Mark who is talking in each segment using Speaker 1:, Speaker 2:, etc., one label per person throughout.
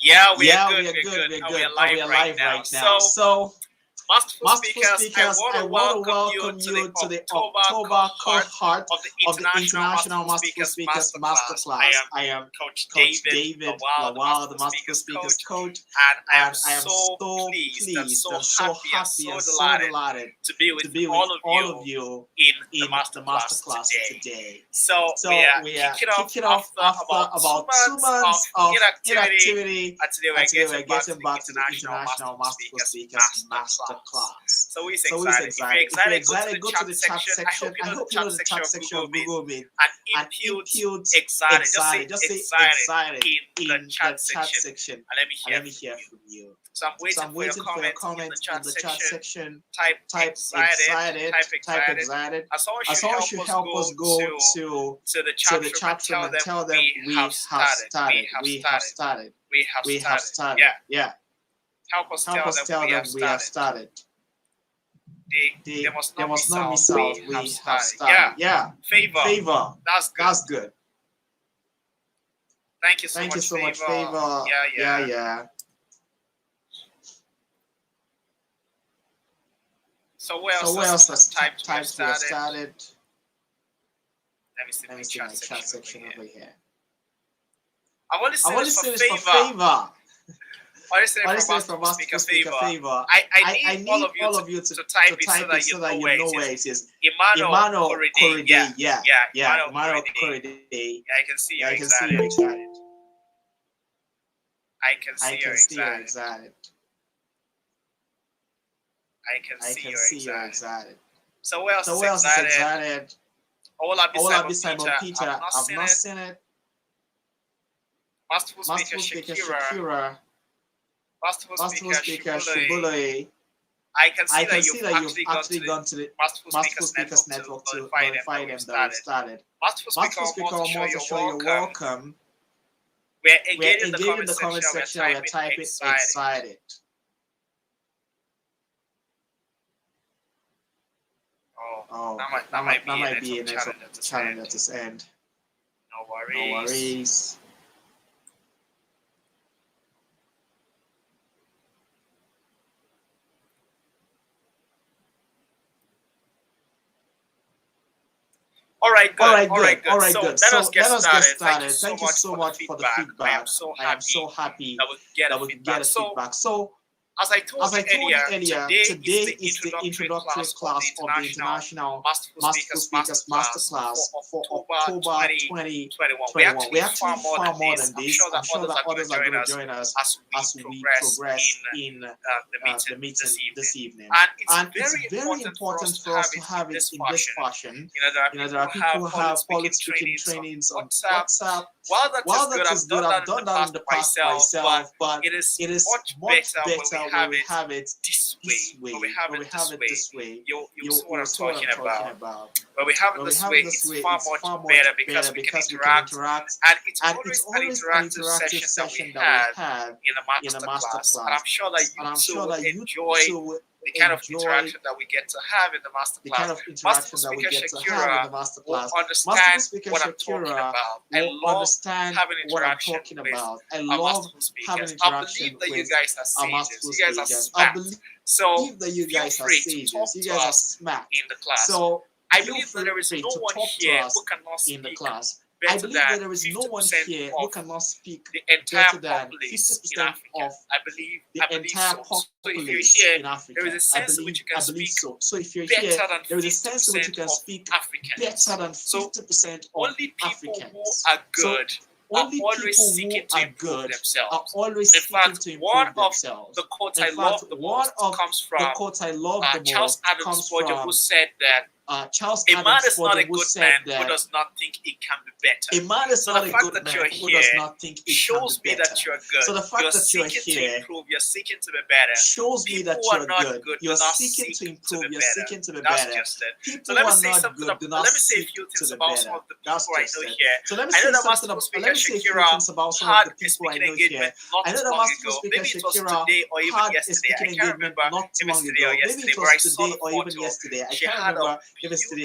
Speaker 1: Yeah, we are
Speaker 2: Yeah,
Speaker 1: good.
Speaker 2: we are
Speaker 1: We're
Speaker 2: good.
Speaker 1: good.
Speaker 2: We're
Speaker 1: And we
Speaker 2: good.
Speaker 1: are
Speaker 2: And
Speaker 1: live
Speaker 2: we are
Speaker 1: right
Speaker 2: live
Speaker 1: now.
Speaker 2: right now.
Speaker 1: So,
Speaker 2: So,
Speaker 1: Masterful
Speaker 2: Masterful
Speaker 1: speakers, I
Speaker 2: speakers,
Speaker 1: want
Speaker 2: I
Speaker 1: to
Speaker 2: want to
Speaker 1: welcome you
Speaker 2: welcome
Speaker 1: to the
Speaker 2: you to the
Speaker 1: October
Speaker 2: October
Speaker 1: cohort
Speaker 2: cohort
Speaker 1: of the
Speaker 2: of the
Speaker 1: International
Speaker 2: International
Speaker 1: Masterful
Speaker 2: Masterful
Speaker 1: Speakers
Speaker 2: Speakers
Speaker 1: Masterclass. I
Speaker 2: Masterclass.
Speaker 1: am
Speaker 2: I am
Speaker 1: Coach
Speaker 2: Coach
Speaker 1: David
Speaker 2: David
Speaker 1: Lawal, the
Speaker 2: Lawal, the
Speaker 1: Masterful
Speaker 2: Masterful
Speaker 1: Speakers
Speaker 2: Speakers
Speaker 1: Coach,
Speaker 2: Coach,
Speaker 1: and I am
Speaker 2: and I am
Speaker 1: so
Speaker 2: so
Speaker 1: pleased and
Speaker 2: pleased
Speaker 1: so
Speaker 2: and so
Speaker 1: happy and
Speaker 2: happy
Speaker 1: so
Speaker 2: and so
Speaker 1: delighted
Speaker 2: delighted
Speaker 1: to be with
Speaker 2: to be with
Speaker 1: all of
Speaker 2: all of
Speaker 1: you
Speaker 2: you
Speaker 1: in the
Speaker 2: in the
Speaker 1: Masterclass
Speaker 2: Masterclass
Speaker 1: today.
Speaker 2: today.
Speaker 1: So we
Speaker 2: So
Speaker 1: are
Speaker 2: we are
Speaker 1: kicking off
Speaker 2: kicking off
Speaker 1: after
Speaker 2: after
Speaker 1: about 2
Speaker 2: about two
Speaker 1: months of
Speaker 2: months of
Speaker 1: inactivity,
Speaker 2: inactivity,
Speaker 1: and today
Speaker 2: and
Speaker 1: we're
Speaker 2: today we're
Speaker 1: getting back to
Speaker 2: getting
Speaker 1: the
Speaker 2: back to the
Speaker 1: International
Speaker 2: International
Speaker 1: Masterful
Speaker 2: Masterful
Speaker 1: Speakers
Speaker 2: Speakers
Speaker 1: Masterclass.
Speaker 2: Masterclass.
Speaker 1: So who's
Speaker 2: So who's
Speaker 1: excited? If you're
Speaker 2: excited? If you're
Speaker 1: excited, go to
Speaker 2: excited,
Speaker 1: the
Speaker 2: go to
Speaker 1: chat
Speaker 2: the chat
Speaker 1: section. I hope
Speaker 2: section.
Speaker 1: you
Speaker 2: I
Speaker 1: know the
Speaker 2: hope you know
Speaker 1: chat
Speaker 2: the
Speaker 1: section
Speaker 2: chat
Speaker 1: of
Speaker 2: section
Speaker 1: Google
Speaker 2: of
Speaker 1: Meet
Speaker 2: Google Meet
Speaker 1: and
Speaker 2: and
Speaker 1: impute
Speaker 2: impute
Speaker 1: excited.
Speaker 2: excited.
Speaker 1: Just
Speaker 2: Just
Speaker 1: say
Speaker 2: say
Speaker 1: excited
Speaker 2: excited
Speaker 1: in the
Speaker 2: in
Speaker 1: chat
Speaker 2: the chat
Speaker 1: section,
Speaker 2: section,
Speaker 1: and let me
Speaker 2: and
Speaker 1: hear
Speaker 2: let me
Speaker 1: from
Speaker 2: hear
Speaker 1: you.
Speaker 2: from you.
Speaker 1: So I'm
Speaker 2: So
Speaker 1: waiting
Speaker 2: I'm
Speaker 1: for your
Speaker 2: waiting for your
Speaker 1: comment in the
Speaker 2: comment in
Speaker 1: chat
Speaker 2: the chat
Speaker 1: section.
Speaker 2: section.
Speaker 1: Type
Speaker 2: Type
Speaker 1: excited.
Speaker 2: excited.
Speaker 1: Type
Speaker 2: Type
Speaker 1: excited.
Speaker 2: excited.
Speaker 1: And someone
Speaker 2: And
Speaker 1: should
Speaker 2: someone
Speaker 1: help
Speaker 2: should
Speaker 1: us
Speaker 2: help us
Speaker 1: go
Speaker 2: go
Speaker 1: to the
Speaker 2: to
Speaker 1: chat
Speaker 2: the
Speaker 1: room and
Speaker 2: chat room
Speaker 1: tell
Speaker 2: and
Speaker 1: them
Speaker 2: tell them
Speaker 1: we have started. We have
Speaker 2: we have
Speaker 1: started.
Speaker 2: started.
Speaker 1: We have
Speaker 2: We have
Speaker 1: started.
Speaker 2: started.
Speaker 1: Yeah.
Speaker 2: Yeah.
Speaker 1: Help us
Speaker 2: Help
Speaker 1: tell
Speaker 2: us
Speaker 1: them
Speaker 2: tell
Speaker 1: we
Speaker 2: them
Speaker 1: have
Speaker 2: we have
Speaker 1: started.
Speaker 2: started.
Speaker 1: They must
Speaker 2: They
Speaker 1: not
Speaker 2: must
Speaker 1: miss
Speaker 2: not
Speaker 1: out.
Speaker 2: miss out.
Speaker 1: We
Speaker 2: We
Speaker 1: have
Speaker 2: have
Speaker 1: started.
Speaker 2: started.
Speaker 1: Yeah.
Speaker 2: Yeah.
Speaker 1: Favor.
Speaker 2: Favor.
Speaker 1: That's good.
Speaker 2: That's good.
Speaker 1: Thank you so
Speaker 2: Thank
Speaker 1: much,
Speaker 2: you so much,
Speaker 1: Favor.
Speaker 2: Favor. Yeah.
Speaker 1: So where
Speaker 2: So where
Speaker 1: else
Speaker 2: else
Speaker 1: has
Speaker 2: has
Speaker 1: typed we have
Speaker 2: we have
Speaker 1: started?
Speaker 2: started?
Speaker 1: Let me see
Speaker 2: Let
Speaker 1: my
Speaker 2: me see
Speaker 1: chat
Speaker 2: my
Speaker 1: section
Speaker 2: chat section
Speaker 1: over here.
Speaker 2: over here.
Speaker 1: I've only
Speaker 2: I've
Speaker 1: seen
Speaker 2: only
Speaker 1: this for
Speaker 2: seen this for
Speaker 1: Favor.
Speaker 2: Favor.
Speaker 1: Only seen
Speaker 2: Only
Speaker 1: it
Speaker 2: seen
Speaker 1: from
Speaker 2: it from
Speaker 1: Masterful Speaker
Speaker 2: Masterful Speaker
Speaker 1: Favor.
Speaker 2: Favor.
Speaker 1: I need all of you to type it so that you know where it is. Emmanuel Korede. Yeah. Emmanuel Korede. Yeah, I can see you're excited. I can see you're excited. I can see you're excited. So where else is excited? Olabi Simon Peter. I've not seen it. Masterful Speaker Shakira. Masterful Speaker Shibuloi. I can see that you've actually gone to the Masterful Speakers Network to notify them that we've started. Masterful Speaker, I want to show you're welcome. We're engaging in the comment section. We're typing excited. Oh, that might be a network challenge at this end. No worries. All right, good. So let us get started. Thank you so much for the feedback. I am so happy that we get a feedback. So, as I told you earlier, today is the introductory class of the International Masterful Speakers Masterclass for October 2021. We're actually far more than this. I'm sure that others are going to join us as we progress in the meeting this evening. And it's very important for us to have it in this fashion. There are people who have public speaking trainings on WhatsApp. While that is good, I've done that in the past myself, but it is much better when we have it this way. When we have it this way, you see what I'm talking about. When we have it this way, it's far much better because we can interact. And it's always an interactive session that we have in the masterclass. And I'm sure that you enjoy the kind of interaction that we get to have in the masterclass. Masterful Speaker Shakira will understand what I'm talking about. I love having interaction with our masterful speakers. I believe that you guys are sages. You guys are smart. So feel free to talk to us in the class. So I believe that there is no one here who cannot speak
Speaker 2: I believe that
Speaker 1: there
Speaker 2: is no one here who cannot speak
Speaker 1: the entire
Speaker 2: better than
Speaker 1: populace
Speaker 2: 50%
Speaker 1: in Africa.
Speaker 2: of
Speaker 1: I believe
Speaker 2: entire
Speaker 1: so. So if you're
Speaker 2: populace
Speaker 1: here,
Speaker 2: in Africa.
Speaker 1: there is a sense in which you can speak
Speaker 2: So if you're
Speaker 1: better
Speaker 2: here,
Speaker 1: than
Speaker 2: there is a sense in which you can
Speaker 1: 50%
Speaker 2: speak
Speaker 1: of Africans.
Speaker 2: better than 50%
Speaker 1: So
Speaker 2: of
Speaker 1: only people
Speaker 2: Africans.
Speaker 1: who are good are
Speaker 2: Only
Speaker 1: always
Speaker 2: people who
Speaker 1: seeking to
Speaker 2: are
Speaker 1: improve
Speaker 2: good are
Speaker 1: themselves.
Speaker 2: always
Speaker 1: In
Speaker 2: seeking
Speaker 1: fact,
Speaker 2: to
Speaker 1: one
Speaker 2: improve
Speaker 1: of
Speaker 2: themselves.
Speaker 1: the quotes
Speaker 2: In
Speaker 1: I
Speaker 2: fact,
Speaker 1: love the
Speaker 2: one
Speaker 1: most
Speaker 2: of
Speaker 1: comes
Speaker 2: the
Speaker 1: from
Speaker 2: quotes I love the
Speaker 1: Charles
Speaker 2: most
Speaker 1: Adams
Speaker 2: comes
Speaker 1: Spurgeon, who
Speaker 2: from
Speaker 1: said that
Speaker 2: Charles
Speaker 1: a man
Speaker 2: Adams
Speaker 1: is not a
Speaker 2: Spurgeon, who
Speaker 1: good
Speaker 2: said
Speaker 1: man who
Speaker 2: that
Speaker 1: does not think it can be better.
Speaker 2: a man is
Speaker 1: So
Speaker 2: not
Speaker 1: the
Speaker 2: a
Speaker 1: fact
Speaker 2: good
Speaker 1: that
Speaker 2: man
Speaker 1: you're
Speaker 2: who does
Speaker 1: here
Speaker 2: not think it
Speaker 1: shows
Speaker 2: can be
Speaker 1: me
Speaker 2: better.
Speaker 1: that you're good.
Speaker 2: So the fact
Speaker 1: You're
Speaker 2: that you're
Speaker 1: seeking to
Speaker 2: here
Speaker 1: improve. You're seeking to be better.
Speaker 2: shows me
Speaker 1: People
Speaker 2: that
Speaker 1: who are
Speaker 2: you're
Speaker 1: not
Speaker 2: good.
Speaker 1: good
Speaker 2: You're
Speaker 1: do not
Speaker 2: seeking
Speaker 1: seek
Speaker 2: to
Speaker 1: to
Speaker 2: improve.
Speaker 1: be
Speaker 2: You're
Speaker 1: better.
Speaker 2: seeking to be
Speaker 1: That's
Speaker 2: better.
Speaker 1: just it.
Speaker 2: People
Speaker 1: So let
Speaker 2: who
Speaker 1: me
Speaker 2: are
Speaker 1: say
Speaker 2: not
Speaker 1: something.
Speaker 2: good do
Speaker 1: Let
Speaker 2: not
Speaker 1: me say a
Speaker 2: seek
Speaker 1: few
Speaker 2: to
Speaker 1: things
Speaker 2: be
Speaker 1: about some
Speaker 2: better.
Speaker 1: of the
Speaker 2: That's
Speaker 1: people I
Speaker 2: just
Speaker 1: know
Speaker 2: it.
Speaker 1: here.
Speaker 2: So let me
Speaker 1: I know
Speaker 2: say
Speaker 1: that
Speaker 2: something.
Speaker 1: Masterful Speaker
Speaker 2: Let me say a few
Speaker 1: Shakira
Speaker 2: things about some of
Speaker 1: had
Speaker 2: the
Speaker 1: a
Speaker 2: people I
Speaker 1: speaking
Speaker 2: know here.
Speaker 1: engagement not
Speaker 2: I know
Speaker 1: too
Speaker 2: that
Speaker 1: long
Speaker 2: Masterful
Speaker 1: ago.
Speaker 2: Speaker
Speaker 1: Maybe it was
Speaker 2: Shakira
Speaker 1: today or even
Speaker 2: had a
Speaker 1: yesterday. I
Speaker 2: speaking
Speaker 1: can't
Speaker 2: engagement
Speaker 1: remember
Speaker 2: not
Speaker 1: if
Speaker 2: too
Speaker 1: it's
Speaker 2: long
Speaker 1: today
Speaker 2: ago.
Speaker 1: or
Speaker 2: Maybe
Speaker 1: yesterday,
Speaker 2: it
Speaker 1: but I
Speaker 2: was
Speaker 1: saw
Speaker 2: today
Speaker 1: the
Speaker 2: or even
Speaker 1: photo.
Speaker 2: yesterday. I
Speaker 1: She
Speaker 2: can't
Speaker 1: had a
Speaker 2: remember
Speaker 1: beautiful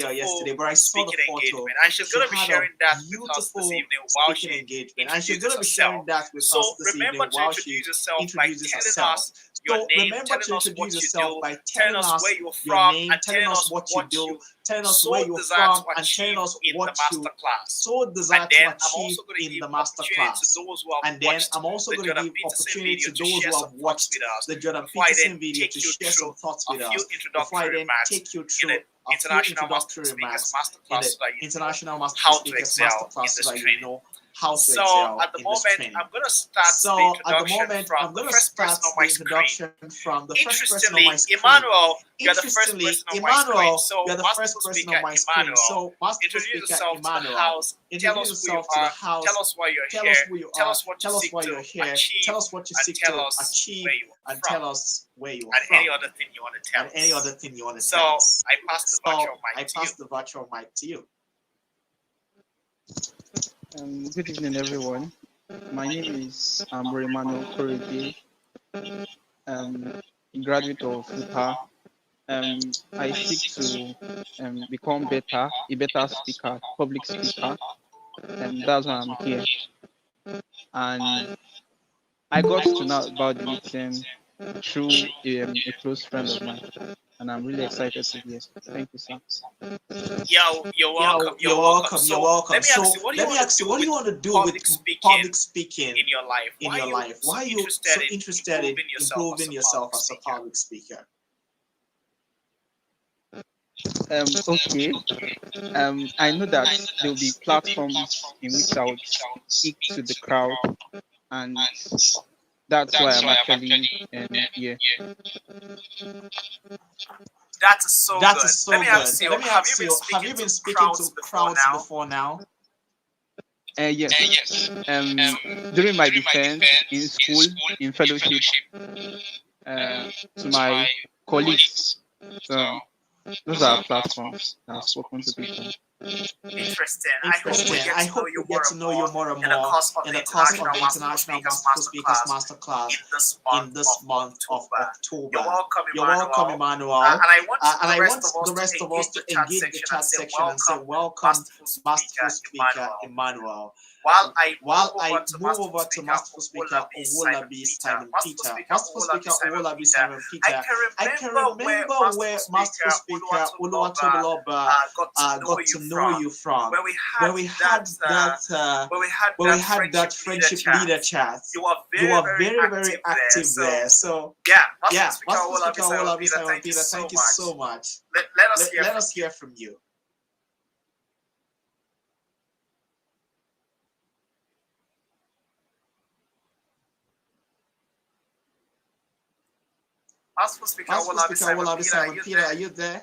Speaker 2: but I saw the
Speaker 1: speaking
Speaker 2: photo.
Speaker 1: engagement, and she's
Speaker 2: She
Speaker 1: gonna be
Speaker 2: had a
Speaker 1: sharing that with us this
Speaker 2: beautiful
Speaker 1: evening while
Speaker 2: speaking
Speaker 1: she
Speaker 2: engagement, and she's
Speaker 1: introduces
Speaker 2: going to be
Speaker 1: herself.
Speaker 2: sharing that with
Speaker 1: So
Speaker 2: us this
Speaker 1: remember
Speaker 2: evening
Speaker 1: to
Speaker 2: while she
Speaker 1: introduce yourself by
Speaker 2: introduces
Speaker 1: telling
Speaker 2: herself.
Speaker 1: us your
Speaker 2: So
Speaker 1: name,
Speaker 2: remember
Speaker 1: telling
Speaker 2: to
Speaker 1: us
Speaker 2: introduce
Speaker 1: what you
Speaker 2: yourself
Speaker 1: do,
Speaker 2: by
Speaker 1: telling
Speaker 2: telling
Speaker 1: us where
Speaker 2: us
Speaker 1: you're
Speaker 2: your
Speaker 1: from,
Speaker 2: name,
Speaker 1: and
Speaker 2: telling
Speaker 1: telling
Speaker 2: us
Speaker 1: us
Speaker 2: what you
Speaker 1: what
Speaker 2: do,
Speaker 1: you
Speaker 2: telling us where
Speaker 1: so
Speaker 2: you're
Speaker 1: desire
Speaker 2: from,
Speaker 1: to
Speaker 2: and telling
Speaker 1: achieve
Speaker 2: us
Speaker 1: in the
Speaker 2: what you
Speaker 1: masterclass.
Speaker 2: so
Speaker 1: And
Speaker 2: desire
Speaker 1: then
Speaker 2: to
Speaker 1: I'm
Speaker 2: achieve
Speaker 1: also going to
Speaker 2: in
Speaker 1: give
Speaker 2: the
Speaker 1: opportunity to
Speaker 2: masterclass.
Speaker 1: those who have
Speaker 2: And then
Speaker 1: watched
Speaker 2: I'm also
Speaker 1: the
Speaker 2: going to
Speaker 1: Jordan
Speaker 2: give
Speaker 1: Peterson
Speaker 2: opportunity
Speaker 1: video
Speaker 2: to
Speaker 1: to
Speaker 2: those
Speaker 1: share
Speaker 2: who have
Speaker 1: some thoughts
Speaker 2: watched
Speaker 1: with us
Speaker 2: the Jordan
Speaker 1: before I
Speaker 2: Peterson
Speaker 1: then
Speaker 2: video
Speaker 1: take
Speaker 2: to
Speaker 1: you
Speaker 2: share some
Speaker 1: through
Speaker 2: thoughts
Speaker 1: a
Speaker 2: with
Speaker 1: few
Speaker 2: us. Before I
Speaker 1: introductory
Speaker 2: then
Speaker 1: remarks
Speaker 2: take you
Speaker 1: in
Speaker 2: through
Speaker 1: the
Speaker 2: a few
Speaker 1: International Masterful
Speaker 2: introductory
Speaker 1: Speakers
Speaker 2: remarks in the
Speaker 1: Masterclass so that you know
Speaker 2: International Masterful
Speaker 1: how to
Speaker 2: Speakers
Speaker 1: excel in
Speaker 2: Masterclass so
Speaker 1: this
Speaker 2: that you
Speaker 1: training.
Speaker 2: know how to
Speaker 1: So
Speaker 2: excel
Speaker 1: at the
Speaker 2: in this
Speaker 1: moment,
Speaker 2: training.
Speaker 1: I'm going to start the
Speaker 2: So at the
Speaker 1: introduction
Speaker 2: moment,
Speaker 1: from
Speaker 2: I'm
Speaker 1: the
Speaker 2: going to
Speaker 1: first person
Speaker 2: start
Speaker 1: on my
Speaker 2: the
Speaker 1: screen.
Speaker 2: introduction from the first person on
Speaker 1: Interestingly,
Speaker 2: my screen.
Speaker 1: Emmanuel, you're the first
Speaker 2: Interestingly,
Speaker 1: person on my screen.
Speaker 2: Emmanuel,
Speaker 1: So,
Speaker 2: you're the
Speaker 1: Masterful
Speaker 2: first person
Speaker 1: Speaker
Speaker 2: on my screen.
Speaker 1: Emmanuel,
Speaker 2: So, Masterful
Speaker 1: introduce
Speaker 2: Speaker
Speaker 1: yourself to the
Speaker 2: Emmanuel,
Speaker 1: house. Tell
Speaker 2: introduce
Speaker 1: us who you
Speaker 2: yourself to the
Speaker 1: are.
Speaker 2: house.
Speaker 1: Tell us why you're
Speaker 2: Tell
Speaker 1: here.
Speaker 2: us who you
Speaker 1: Tell
Speaker 2: are.
Speaker 1: us what you
Speaker 2: Tell us
Speaker 1: seek
Speaker 2: why
Speaker 1: to
Speaker 2: you're here.
Speaker 1: achieve.
Speaker 2: Tell us what you
Speaker 1: And
Speaker 2: seek
Speaker 1: tell
Speaker 2: to
Speaker 1: us
Speaker 2: achieve,
Speaker 1: where you are
Speaker 2: and
Speaker 1: from.
Speaker 2: tell us where you are
Speaker 1: And
Speaker 2: from.
Speaker 1: any other thing you want to tell
Speaker 2: And any
Speaker 1: us.
Speaker 2: other thing you want to
Speaker 1: So,
Speaker 2: tell us.
Speaker 1: I pass the virtual
Speaker 2: I
Speaker 1: mic to
Speaker 2: pass
Speaker 1: you.
Speaker 2: the virtual mic to you.
Speaker 3: Good evening, everyone. My name is Remano Korede, a graduate of FUPA. I seek to become a better speaker, public speaker, and that's why I'm here. And I got to know about the meeting through a close friend of mine, and I'm really excited to be here. Thank you, sir.
Speaker 1: You're welcome. You're welcome.
Speaker 2: You're welcome.
Speaker 1: Let me ask you, what do you want to do with
Speaker 2: public speaking
Speaker 1: in your life?
Speaker 2: in your life? Why are you so interested in improving yourself as a public speaker?
Speaker 3: Okay. I know that there will be platforms in which I would speak to the crowd, and that's why I'm actually here.
Speaker 1: That's so good. Let me ask you,
Speaker 2: have you been speaking to crowds before now?
Speaker 3: Yes. During my defense in school, in fellowship, to my colleagues. So those are platforms that I've spoken to people.
Speaker 1: Interesting. I hope we get to know you more and
Speaker 2: more
Speaker 1: in the course of the
Speaker 2: International
Speaker 1: Masterful
Speaker 2: Masterful Speakers Masterclass
Speaker 1: in this month of October.
Speaker 2: You're welcome, Emmanuel.
Speaker 1: And I want
Speaker 2: the rest of us to engage the chat section and say, welcome, Masterful Speaker Emmanuel. While I move over to Masterful Speaker Owolabi Simon Peter. Masterful Speaker Owolabi Simon Peter. I can remember where Masterful Speaker Oluwatobiloba got to know you from. Where we had that friendship leader chat. You were very, very active there. So Masterful Speaker Owolabi Simon Peter, thank you so much. Let us hear from you.
Speaker 1: Masterful Speaker Owolabi Simon Peter,
Speaker 2: are you there?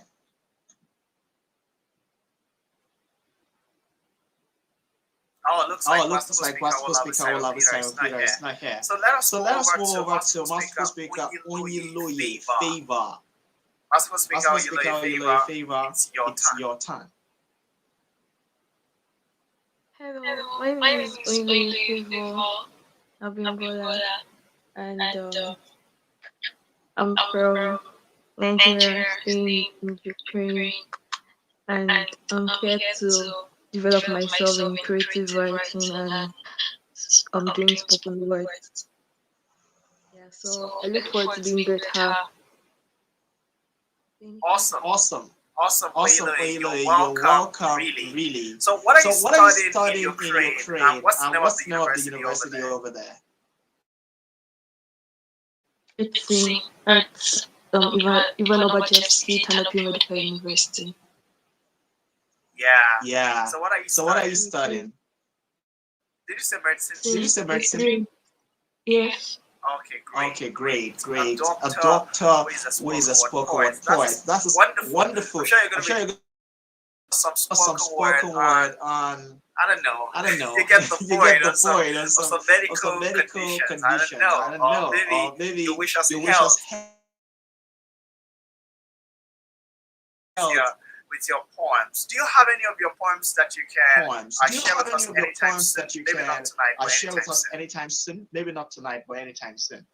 Speaker 1: Oh, it looks like Masterful Speaker Owolabi Simon Peter is not here. So let us move over to Masterful Speaker Onyiloye Favor. Masterful Speaker Onyiloye Favor, it's your turn.
Speaker 4: Hello, my name is Oingoyi Favor Abimbola, and I'm from Nigeria, staying in Ukraine, and I'm here to develop myself in creative writing and doing spoken words. Yeah, so I look forward to being better.
Speaker 2: Awesome, Oiloy,
Speaker 1: you're welcome, really. So what are you studying in Ukraine? What's the name of the university over there?
Speaker 4: It's Ivan Obajevsky Tanapi Medical University.
Speaker 1: Yeah. So what are you studying? Did you say medicine?
Speaker 4: Yes.
Speaker 1: Okay, great. A doctor who is a spoken word poet. That's wonderful. I'm sure you're going to some spoken word on. I don't know. You get the point. On some medical conditions. I don't know. Or maybe you wish us health. With your poems. Do you have any of your poems that you can share with us anytime soon? Maybe not tonight, but
Speaker 2: share with us anytime soon. Maybe not tonight, but anytime soon.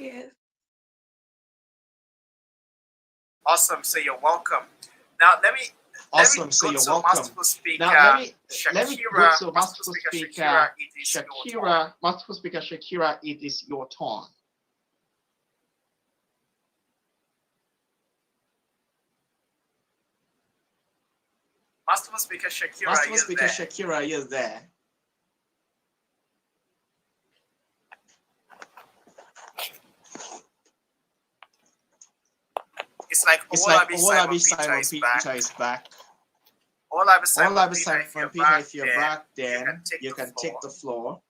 Speaker 4: Yes.
Speaker 1: Awesome. So you're welcome. Now
Speaker 2: Awesome. So you're welcome.
Speaker 1: Masterful speaker,
Speaker 2: Now let me go
Speaker 1: Shakira.
Speaker 2: to Masterful Speaker
Speaker 1: It is your turn.
Speaker 2: Shakira. Masterful Speaker Shakira, it is your turn.
Speaker 1: Masterful speaker Shakira.
Speaker 2: Masterful Speaker Shakira is there.
Speaker 1: It's like
Speaker 2: Owolabi Simon Peter is back.
Speaker 1: Owolabi Simon
Speaker 2: Peter, if you're back, then you can take the floor.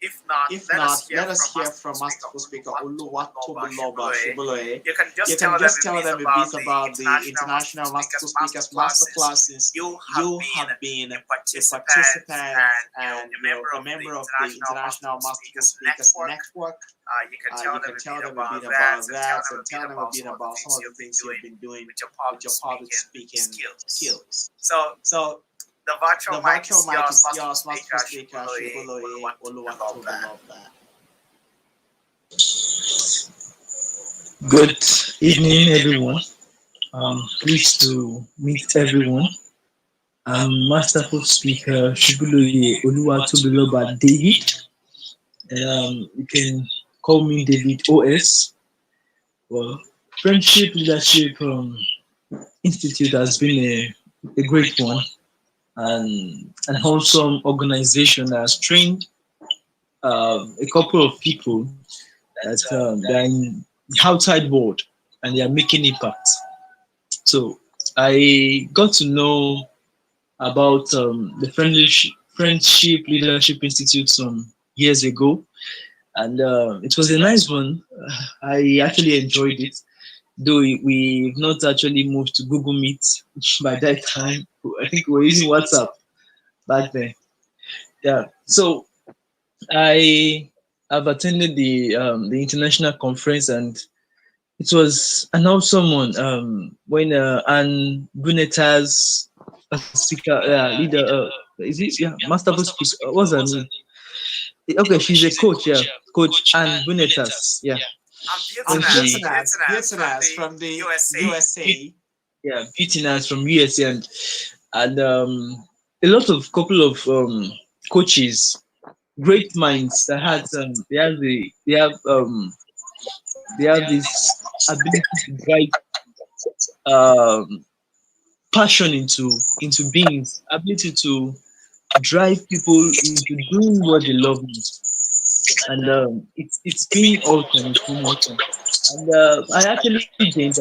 Speaker 1: If not,
Speaker 2: let us hear from Masterful Speaker Oluwatobiloba Shibuloye.
Speaker 1: You can just tell them a bit about the International Masterful Speakers Masterclass, since you have been a participant and a member of the International Masterful Speakers Network. You can tell them a bit about that, and tell them a bit about some of the things you've been doing with your public speaking skills. So the virtual mic is yours, Masterful Speaker Shibuloye Oluwatobiloba.
Speaker 5: Good evening, everyone. Pleased to meet everyone. I'm Masterful Speaker Shibuloye Oluwatobiloba David. You can call me David OS. Well, Friendship Leadership Institute has been a great one, and an wholesome organization that has trained a couple of people that they're in the outside world and they are making impact. So I got to know about the Friendship Leadership Institute some years ago, and it was a nice one. I actually enjoyed it, though we've not actually moved to Google Meet by that time. I think we were using WhatsApp back then. Yeah, so I have attended the international conference, and it was an awesome one. When Anne Gunetta's speaker leader, is it Masterful speaker? What's her name? Okay, she's a coach. Yeah, Coach Anne Gunetta's. Yeah.
Speaker 2: Beautinaz from the USA.
Speaker 5: Yeah, Beautinaz from USA, and a lot of couple of coaches, great minds that had they have this ability to drive passion into beings, ability to drive people into doing what they love most. And it's been awesome. It's been awesome. And I actually gained.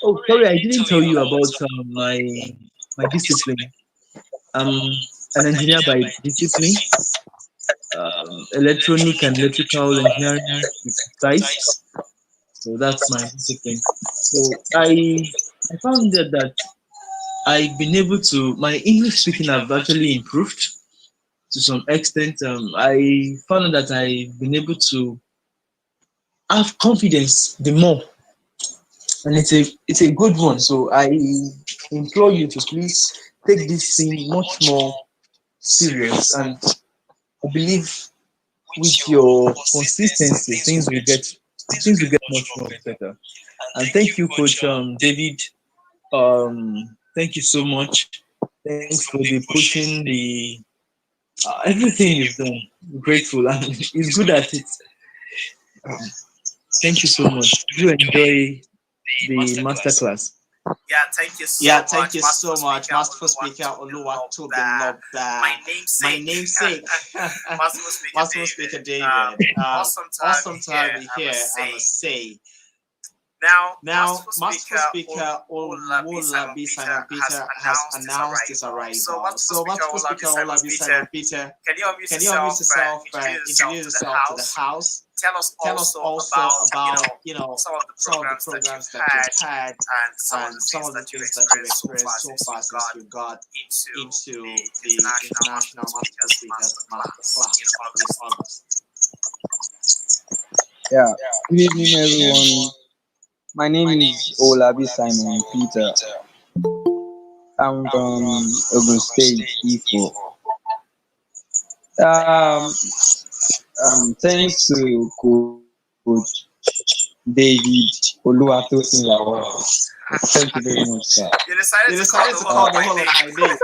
Speaker 5: Oh, sorry, I didn't tell you about my discipline. I'm an engineer by discipline, electronic and electrical engineering with precise. So that's my discipline. So I found that I've been able to, my English speaking have actually improved to some extent. I found that I've been able to have confidence the more, and it's a good one. So I implore you to please take this thing much more serious, and I believe with your consistency things will get much more better. And thank you, Coach David. Thank you so much. Thanks for the pushing, the everything you've done. I'm grateful, and it's good at it. Thank you so much. You enjoy the masterclass.
Speaker 1: Yeah, thank you so much,
Speaker 2: Masterful Speaker Oluwatobiloba. My namesake, Masterful Speaker David. Awesome to have you here, I must say.
Speaker 1: Now,
Speaker 2: Masterful Speaker Owolabi Simon Peter has announced his arrival. So, Masterful Speaker Owolabi Simon Peter,
Speaker 1: can you unmute
Speaker 2: yourself and introduce yourself to the house? Tell us also about some of the programs that you've had and some of the things that you've experienced so far since you got into the International Masterful Speakers Masterclass in August.
Speaker 6: Yeah, good evening, everyone. My name is Owolabi Simon Peter. I'm from Ogun State, Ifo. Thanks to Coach David Oluwatosin Lawal. Thank you very much, sir.
Speaker 1: You decided
Speaker 2: You
Speaker 1: to
Speaker 2: decided to call the whole of my name.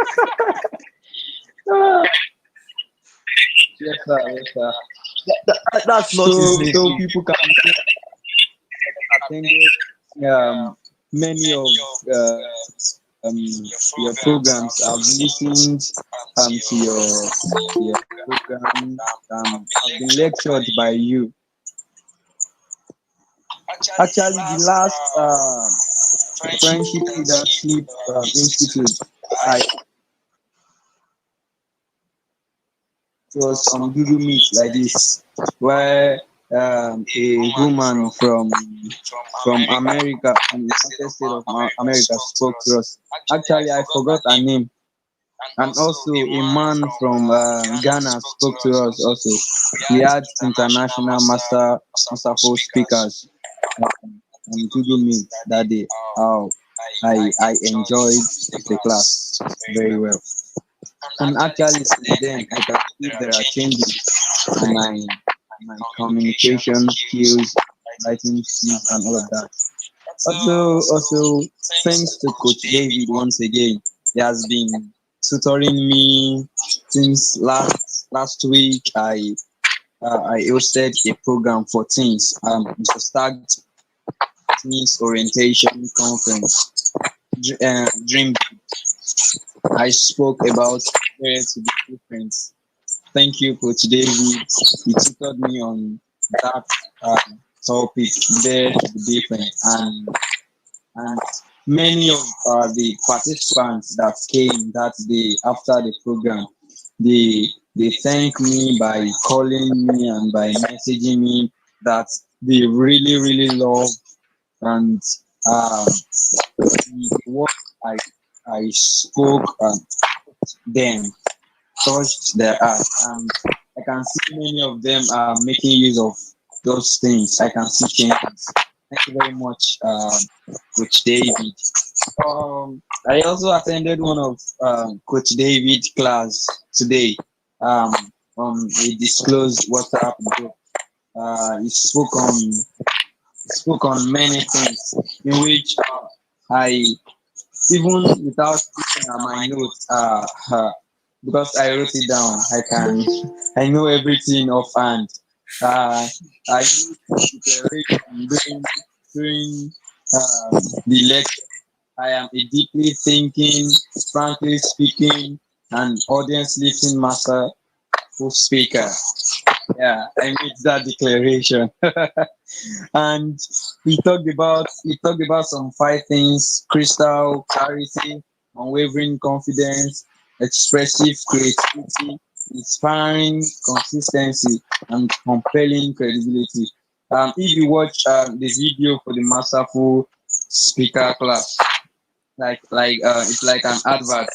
Speaker 6: Yes, sir. Yes, sir.
Speaker 5: That's not his name.
Speaker 6: So people can attend many of your programs. I've listened to your program. I've been lectured by you. Actually, the last Friendship Leadership Institute, I was on Google Meet like this, where a woman from America, from the United States of America, spoke to us. Actually, I forgot her name, and also a man from Ghana spoke to us. Also, we had international masterful speakers on Google Meet that day. How I enjoyed the class very well. And actually, since then, I can see there are changes in my communication skills, writing skills, and all of that. Also, thanks to Coach David once again. He has been tutoring me since last week. I hosted a program for teens. It's a start teens orientation conference. Dream. I spoke about where to be different. Thank you, Coach David. He tutored me on that topic, there to be different, and many of the participants that came that day after the program, they thank me by calling me and by messaging me that they really love and what I spoke them touched their heart, and I can see many of them are making use of those things. I can see changes. Thank you very much, Coach David. I also attended one of Coach David class today. On a disclosed WhatsApp group. He spoke on many things in which I even without looking at my notes, because I wrote it down, I know everything offhand. I used preparation during the lecture. I am a deeply thinking, frankly speaking, and audience listening master full speaker. Yeah, I made that declaration. And we talked about some five things: crystal clarity, unwavering confidence, expressive creativity, inspiring consistency, and compelling credibility. If you watch the video for the Masterful speaker class, it's like an advert.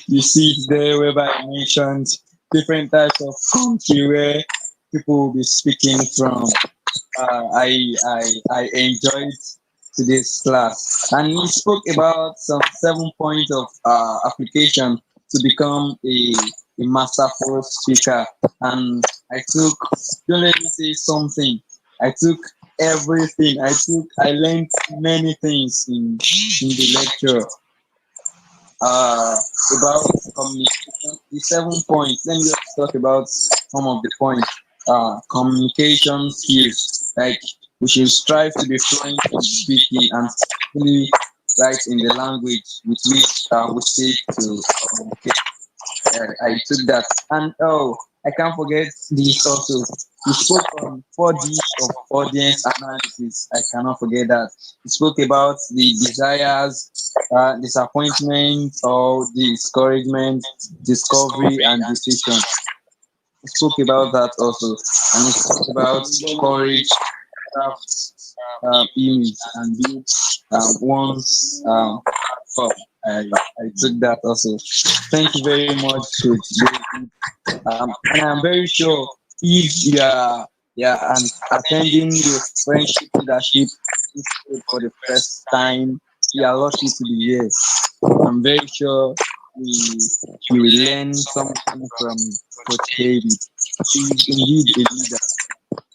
Speaker 6: You see it there whereby I mentioned different types of country where people will be speaking from. I enjoyed today's class, and he spoke about some 7 points of application to become a masterful speaker. And I took, don't let me say something. I took everything. I learned many things in the lecture about communication. The 7 points. Let me just talk about some of the points. Communication skills. Like we should strive to be fluent in speaking and fully write in the language with which we seek to communicate. I took that, and I can't forget this also. We spoke on 4Ds of audience analysis. I cannot forget that. We spoke about the desires, disappointment, or discouragement, discovery, and decision. We spoke about that also, and we spoke about courage, craft, image, and build one's form. I took that also. Thank you very much, Coach David. And I'm very sure if you are attending the friendship leadership institute for the first time, you are lucky to be here. I'm very sure we will learn something from Coach David. He is indeed a leader.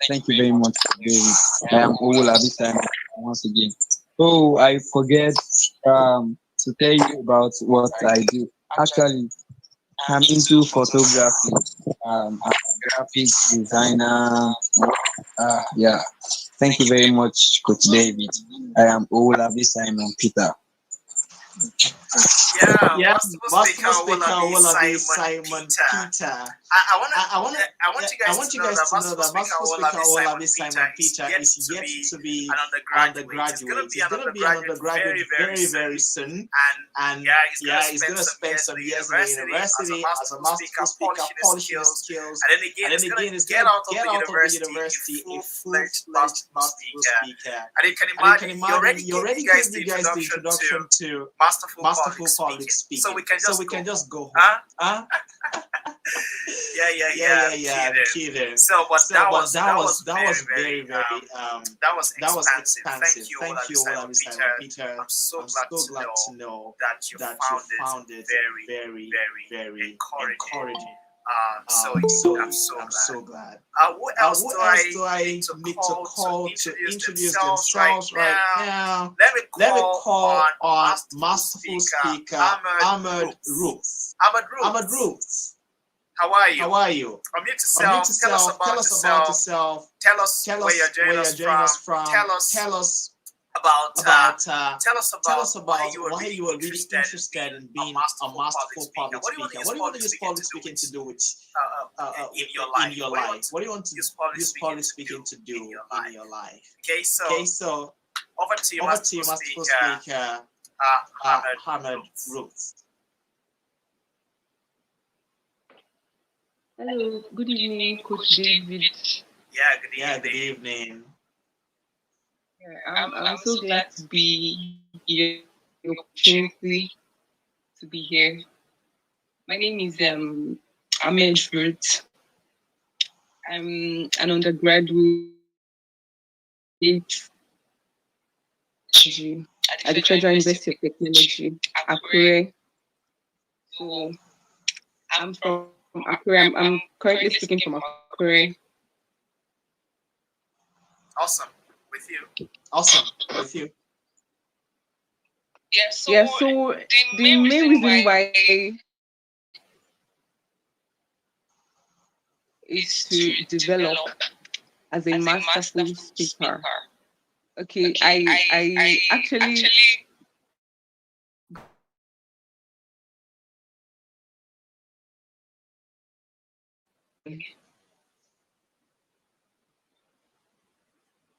Speaker 6: Thank you very much, David. I am Ola this time once again. Oh, I forget to tell you about what I do. Actually, I'm into photography. I'm a graphics designer. Yeah. Thank you very much, Coach David. I am Olabi Simon Peter.
Speaker 1: Yeah,
Speaker 2: Yeah,
Speaker 1: Masterful
Speaker 2: Masterful
Speaker 1: Speaker
Speaker 2: Speaker
Speaker 1: Wallaby
Speaker 2: Wallaby
Speaker 1: Simon
Speaker 2: Simon
Speaker 1: Peter.
Speaker 2: Peter.
Speaker 1: I want
Speaker 2: I want to
Speaker 1: I want you
Speaker 2: I
Speaker 1: guys
Speaker 2: want
Speaker 1: to
Speaker 2: you
Speaker 1: know
Speaker 2: guys
Speaker 1: that
Speaker 2: to know
Speaker 1: Masterful
Speaker 2: that
Speaker 1: Speaker
Speaker 2: Masterful Speaker
Speaker 1: Wallaby Simon
Speaker 2: Wallaby
Speaker 1: Peter
Speaker 2: Simon
Speaker 1: is
Speaker 2: Peter
Speaker 1: yet
Speaker 2: is
Speaker 1: to
Speaker 2: yet
Speaker 1: be
Speaker 2: to be
Speaker 1: an
Speaker 2: an
Speaker 1: undergraduate. He's gonna
Speaker 2: undergraduate.
Speaker 1: be
Speaker 2: He's
Speaker 1: an
Speaker 2: gonna be an
Speaker 1: undergraduate
Speaker 2: undergraduate
Speaker 1: very, very
Speaker 2: very,
Speaker 1: soon.
Speaker 2: very soon.
Speaker 1: And
Speaker 2: And
Speaker 1: yeah, he's gonna
Speaker 2: yeah, he's
Speaker 1: spend
Speaker 2: gonna
Speaker 1: some
Speaker 2: spend
Speaker 1: years in
Speaker 2: some
Speaker 1: the
Speaker 2: years in the
Speaker 1: university as a
Speaker 2: university as a
Speaker 1: Masterful Speaker,
Speaker 2: Masterful Speaker,
Speaker 1: polishing his
Speaker 2: polishing his
Speaker 1: skills.
Speaker 2: skills.
Speaker 1: And then again,
Speaker 2: And
Speaker 1: he's
Speaker 2: then
Speaker 1: gonna
Speaker 2: again, he's
Speaker 1: get
Speaker 2: gonna
Speaker 1: out of
Speaker 2: get
Speaker 1: the
Speaker 2: out of the
Speaker 1: university a
Speaker 2: university a
Speaker 1: full-fledged
Speaker 2: full-fledged
Speaker 1: Masterful
Speaker 2: Masterful
Speaker 1: Speaker.
Speaker 2: Speaker.
Speaker 1: And you can
Speaker 2: And you can
Speaker 1: imagine,
Speaker 2: imagine, he
Speaker 1: he
Speaker 2: already
Speaker 1: already gave
Speaker 2: gave
Speaker 1: you
Speaker 2: you
Speaker 1: guys
Speaker 2: guys
Speaker 1: the
Speaker 2: the
Speaker 1: introduction
Speaker 2: introduction
Speaker 1: to
Speaker 2: to
Speaker 1: Masterful Public
Speaker 2: Masterful Public
Speaker 1: Speaking. So we
Speaker 2: Speaking.
Speaker 1: can
Speaker 2: So
Speaker 1: just
Speaker 2: we
Speaker 1: go
Speaker 2: can
Speaker 1: home.
Speaker 2: just go home.
Speaker 1: Huh?
Speaker 2: Huh?
Speaker 1: Yeah, I'm
Speaker 2: I'm
Speaker 1: kidding.
Speaker 2: kidding.
Speaker 1: So, but
Speaker 2: So, but
Speaker 1: that was
Speaker 2: that
Speaker 1: very,
Speaker 2: was
Speaker 1: very,
Speaker 2: very, very
Speaker 1: that was
Speaker 2: that was
Speaker 1: expansive.
Speaker 2: expansive.
Speaker 1: Thank you,
Speaker 2: Thank
Speaker 1: Olabi
Speaker 2: you,
Speaker 1: Simon
Speaker 2: Olabi
Speaker 1: Peter.
Speaker 2: Simon Peter.
Speaker 1: I'm so
Speaker 2: I'm
Speaker 1: glad
Speaker 2: so
Speaker 1: to
Speaker 2: glad
Speaker 1: know
Speaker 2: to know
Speaker 1: that you
Speaker 2: that you
Speaker 1: found it
Speaker 2: found it
Speaker 1: very,
Speaker 2: very,
Speaker 1: very
Speaker 2: very
Speaker 1: encouraging.
Speaker 2: encouraging.
Speaker 1: So
Speaker 2: So
Speaker 1: I'm so
Speaker 2: I'm
Speaker 1: glad.
Speaker 2: so glad.
Speaker 1: What else
Speaker 2: What
Speaker 1: do
Speaker 2: else
Speaker 1: I
Speaker 2: do I
Speaker 1: need to
Speaker 2: need to
Speaker 1: call to
Speaker 2: call to
Speaker 1: introduce
Speaker 2: introduce
Speaker 1: themselves right
Speaker 2: themselves right
Speaker 1: now?
Speaker 2: now?
Speaker 1: Let me
Speaker 2: Let me
Speaker 1: call
Speaker 2: call
Speaker 1: on
Speaker 2: on
Speaker 1: Masterful
Speaker 2: Masterful
Speaker 1: Speaker
Speaker 2: Speaker Ahmed
Speaker 1: Roots.
Speaker 2: Roots.
Speaker 1: Ahmed
Speaker 2: Ahmed
Speaker 1: Roots,
Speaker 2: Roots,
Speaker 1: how are you?
Speaker 2: how are you?
Speaker 1: Unmute
Speaker 2: Unmute
Speaker 1: yourself. Tell us
Speaker 2: yourself.
Speaker 1: about
Speaker 2: Tell us about
Speaker 1: yourself.
Speaker 2: yourself.
Speaker 1: Tell us
Speaker 2: Tell
Speaker 1: where you're
Speaker 2: us
Speaker 1: joining
Speaker 2: where
Speaker 1: us
Speaker 2: you're joining
Speaker 1: from.
Speaker 2: us from.
Speaker 1: Tell us about
Speaker 2: Tell us
Speaker 1: why
Speaker 2: about
Speaker 1: you were
Speaker 2: why
Speaker 1: really
Speaker 2: you are really
Speaker 1: interested
Speaker 2: interested in
Speaker 1: in
Speaker 2: being
Speaker 1: being
Speaker 2: a
Speaker 1: a masterful
Speaker 2: masterful
Speaker 1: public
Speaker 2: public
Speaker 1: speaker.
Speaker 2: speaker.
Speaker 1: What
Speaker 2: What
Speaker 1: do
Speaker 2: do
Speaker 1: you
Speaker 2: you
Speaker 1: want
Speaker 2: want
Speaker 1: to
Speaker 2: to
Speaker 1: use
Speaker 2: use
Speaker 1: public
Speaker 2: public
Speaker 1: speaking
Speaker 2: speaking
Speaker 1: to
Speaker 2: to
Speaker 1: do
Speaker 2: do with
Speaker 1: in your life?
Speaker 2: What do you want to
Speaker 1: use public
Speaker 2: use
Speaker 1: speaking
Speaker 2: public
Speaker 1: to do
Speaker 2: speaking to do
Speaker 1: in your
Speaker 2: in
Speaker 1: life?
Speaker 2: your life?
Speaker 1: Okay, so
Speaker 2: Okay, so
Speaker 1: over to you,
Speaker 2: over to
Speaker 1: masterful
Speaker 2: you, Masterful
Speaker 1: speaker,
Speaker 2: Speaker
Speaker 1: Ahmed
Speaker 2: Ahmed
Speaker 1: Roots.
Speaker 2: Roots.
Speaker 4: Hello, good evening, Coach David.
Speaker 1: Yeah, good
Speaker 2: Yeah, good
Speaker 1: evening.
Speaker 2: evening.
Speaker 4: Yeah, I'm so glad to be here, the opportunity to be here. My name is Ahmed Roots. I'm an undergraduate at the Federal University of Technology, Akure. So I'm from Akure. I'm currently speaking from Akure.
Speaker 1: Awesome. With you.
Speaker 2: Awesome. With you.
Speaker 4: Yeah, so the main reason why is to develop as a masterful speaker. Okay, I actually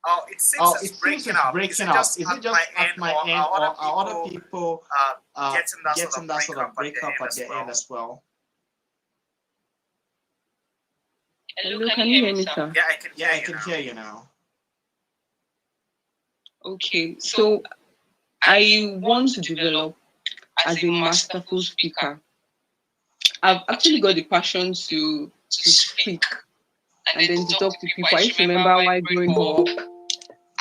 Speaker 1: Oh, it seems
Speaker 2: Oh,
Speaker 1: it's
Speaker 2: it seems
Speaker 1: breaking
Speaker 2: it's
Speaker 1: up. Is
Speaker 2: breaking
Speaker 1: it
Speaker 2: up.
Speaker 1: just
Speaker 2: Is
Speaker 1: at
Speaker 2: it
Speaker 1: my
Speaker 2: just
Speaker 1: end,
Speaker 2: at my
Speaker 1: or
Speaker 2: end,
Speaker 1: are
Speaker 2: or are other
Speaker 1: other people
Speaker 2: people
Speaker 1: getting that sort of
Speaker 2: break up at the end
Speaker 1: as
Speaker 2: as well?
Speaker 4: hello, can you hear me, sir?
Speaker 1: Yeah, I can hear
Speaker 2: Yeah, I
Speaker 1: you
Speaker 2: can
Speaker 1: now.
Speaker 2: hear you now.
Speaker 4: Okay, so I want to develop as a masterful speaker. I've actually got the passion to speak and then to talk to people. I used to remember while growing up,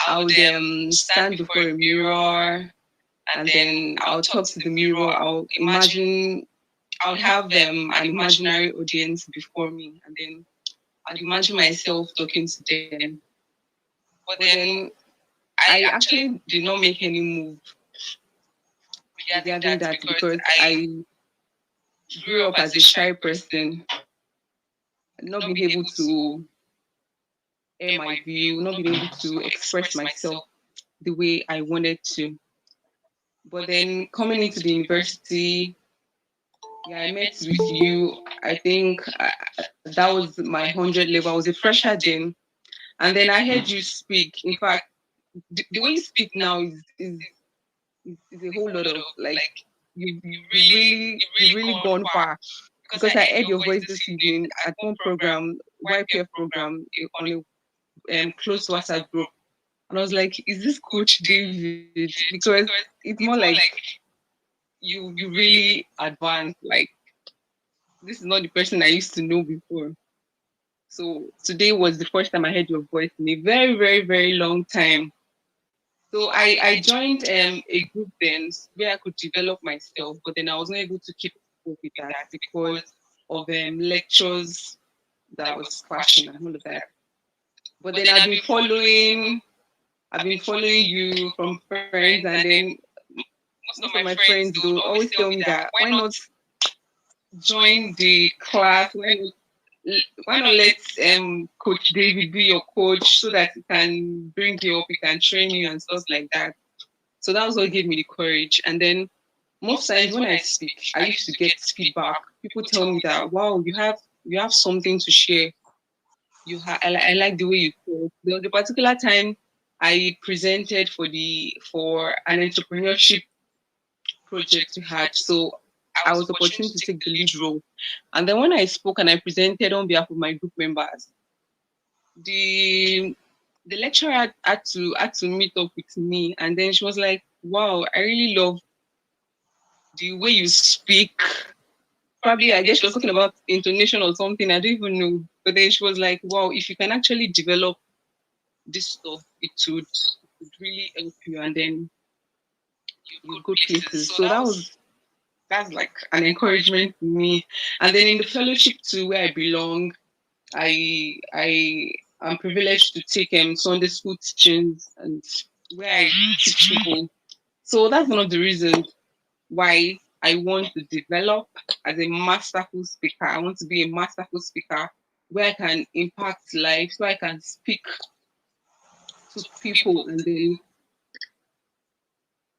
Speaker 4: I would stand before a mirror and then I'll talk to the mirror. I would have an imaginary audience before me, and then I'd imagine myself talking to them. But then I actually did not make any move regarding that because I grew up as a shy person, not being able to air my view, not being able to express myself the way I wanted to. But then coming into the university, yeah, I met with you. I think that was my 100 level. I was a fresher then. And then I heard you speak. In fact, the way you speak now is a whole lot of like, you've really gone far. Because I heard your voice this evening at one program, YPF program, on a closed WhatsApp group. And I was like, is this Coach David? Because it's more like you really advanced. Like, this is not the person I used to know before. So today was the first time I heard your voice in a very, very, very long time. So I joined a group then where I could develop myself, but then I was not able to keep up with that because of lectures that was crashing and all of that. But then I've been following
Speaker 7: I've been following you from friends, and then most of my friends do always tell me that why not join the class? Why not let Coach David be your coach so that he can bring you up, he can train you and stuff like that. So that was what gave me the courage. And then most times when I speak, I used to get feedback. People tell me that, wow, you have something to share. I like the way you talk. There was a particular time I presented for an entrepreneurship project we had. So I was opportunity to take the lead role. And then when I spoke and I presented on behalf of my group members, the lecturer had to meet up with me, and then she was like, wow, I really love the way you speak. Probably I guess she was talking about intonation or something, I don't even know. But then she was like, wow, if you can actually develop this stuff, it would really help you, and then you go places. So that's like an encouragement to me. And then in the fellowship to where I belong, I am privileged to take Sunday school teachings and where I teach people. So that's one of the reasons why I want to develop as a masterful speaker. I want to be a masterful speaker where I can impact lives, where I can speak to people, and then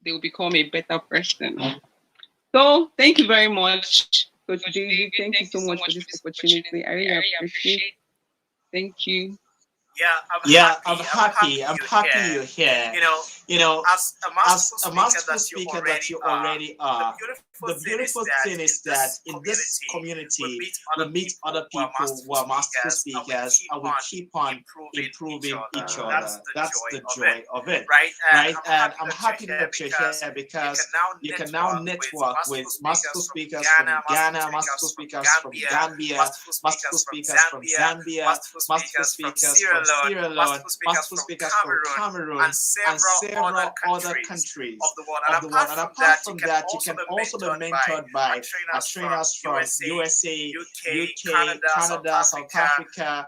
Speaker 7: they will become a better person. So thank you very much, Coach David. Thank you so much for this opportunity. I really appreciate it. Thank you.
Speaker 2: I'm happy you're here. As a masterful speaker that you already are, the beautiful thing is that in this community, we meet other people who are masterful speakers, and we keep on improving each other. That's the joy of it, right? And I'm happy that you're here because you can now network with masterful speakers from Ghana, masterful speakers from Gambia, masterful speakers from Zambia, masterful speakers from Sierra Leone, masterful speakers from Cameroon, and several other countries of the world. And apart from that, you can also be mentored by trainers from USA, UK, Canada, South Africa,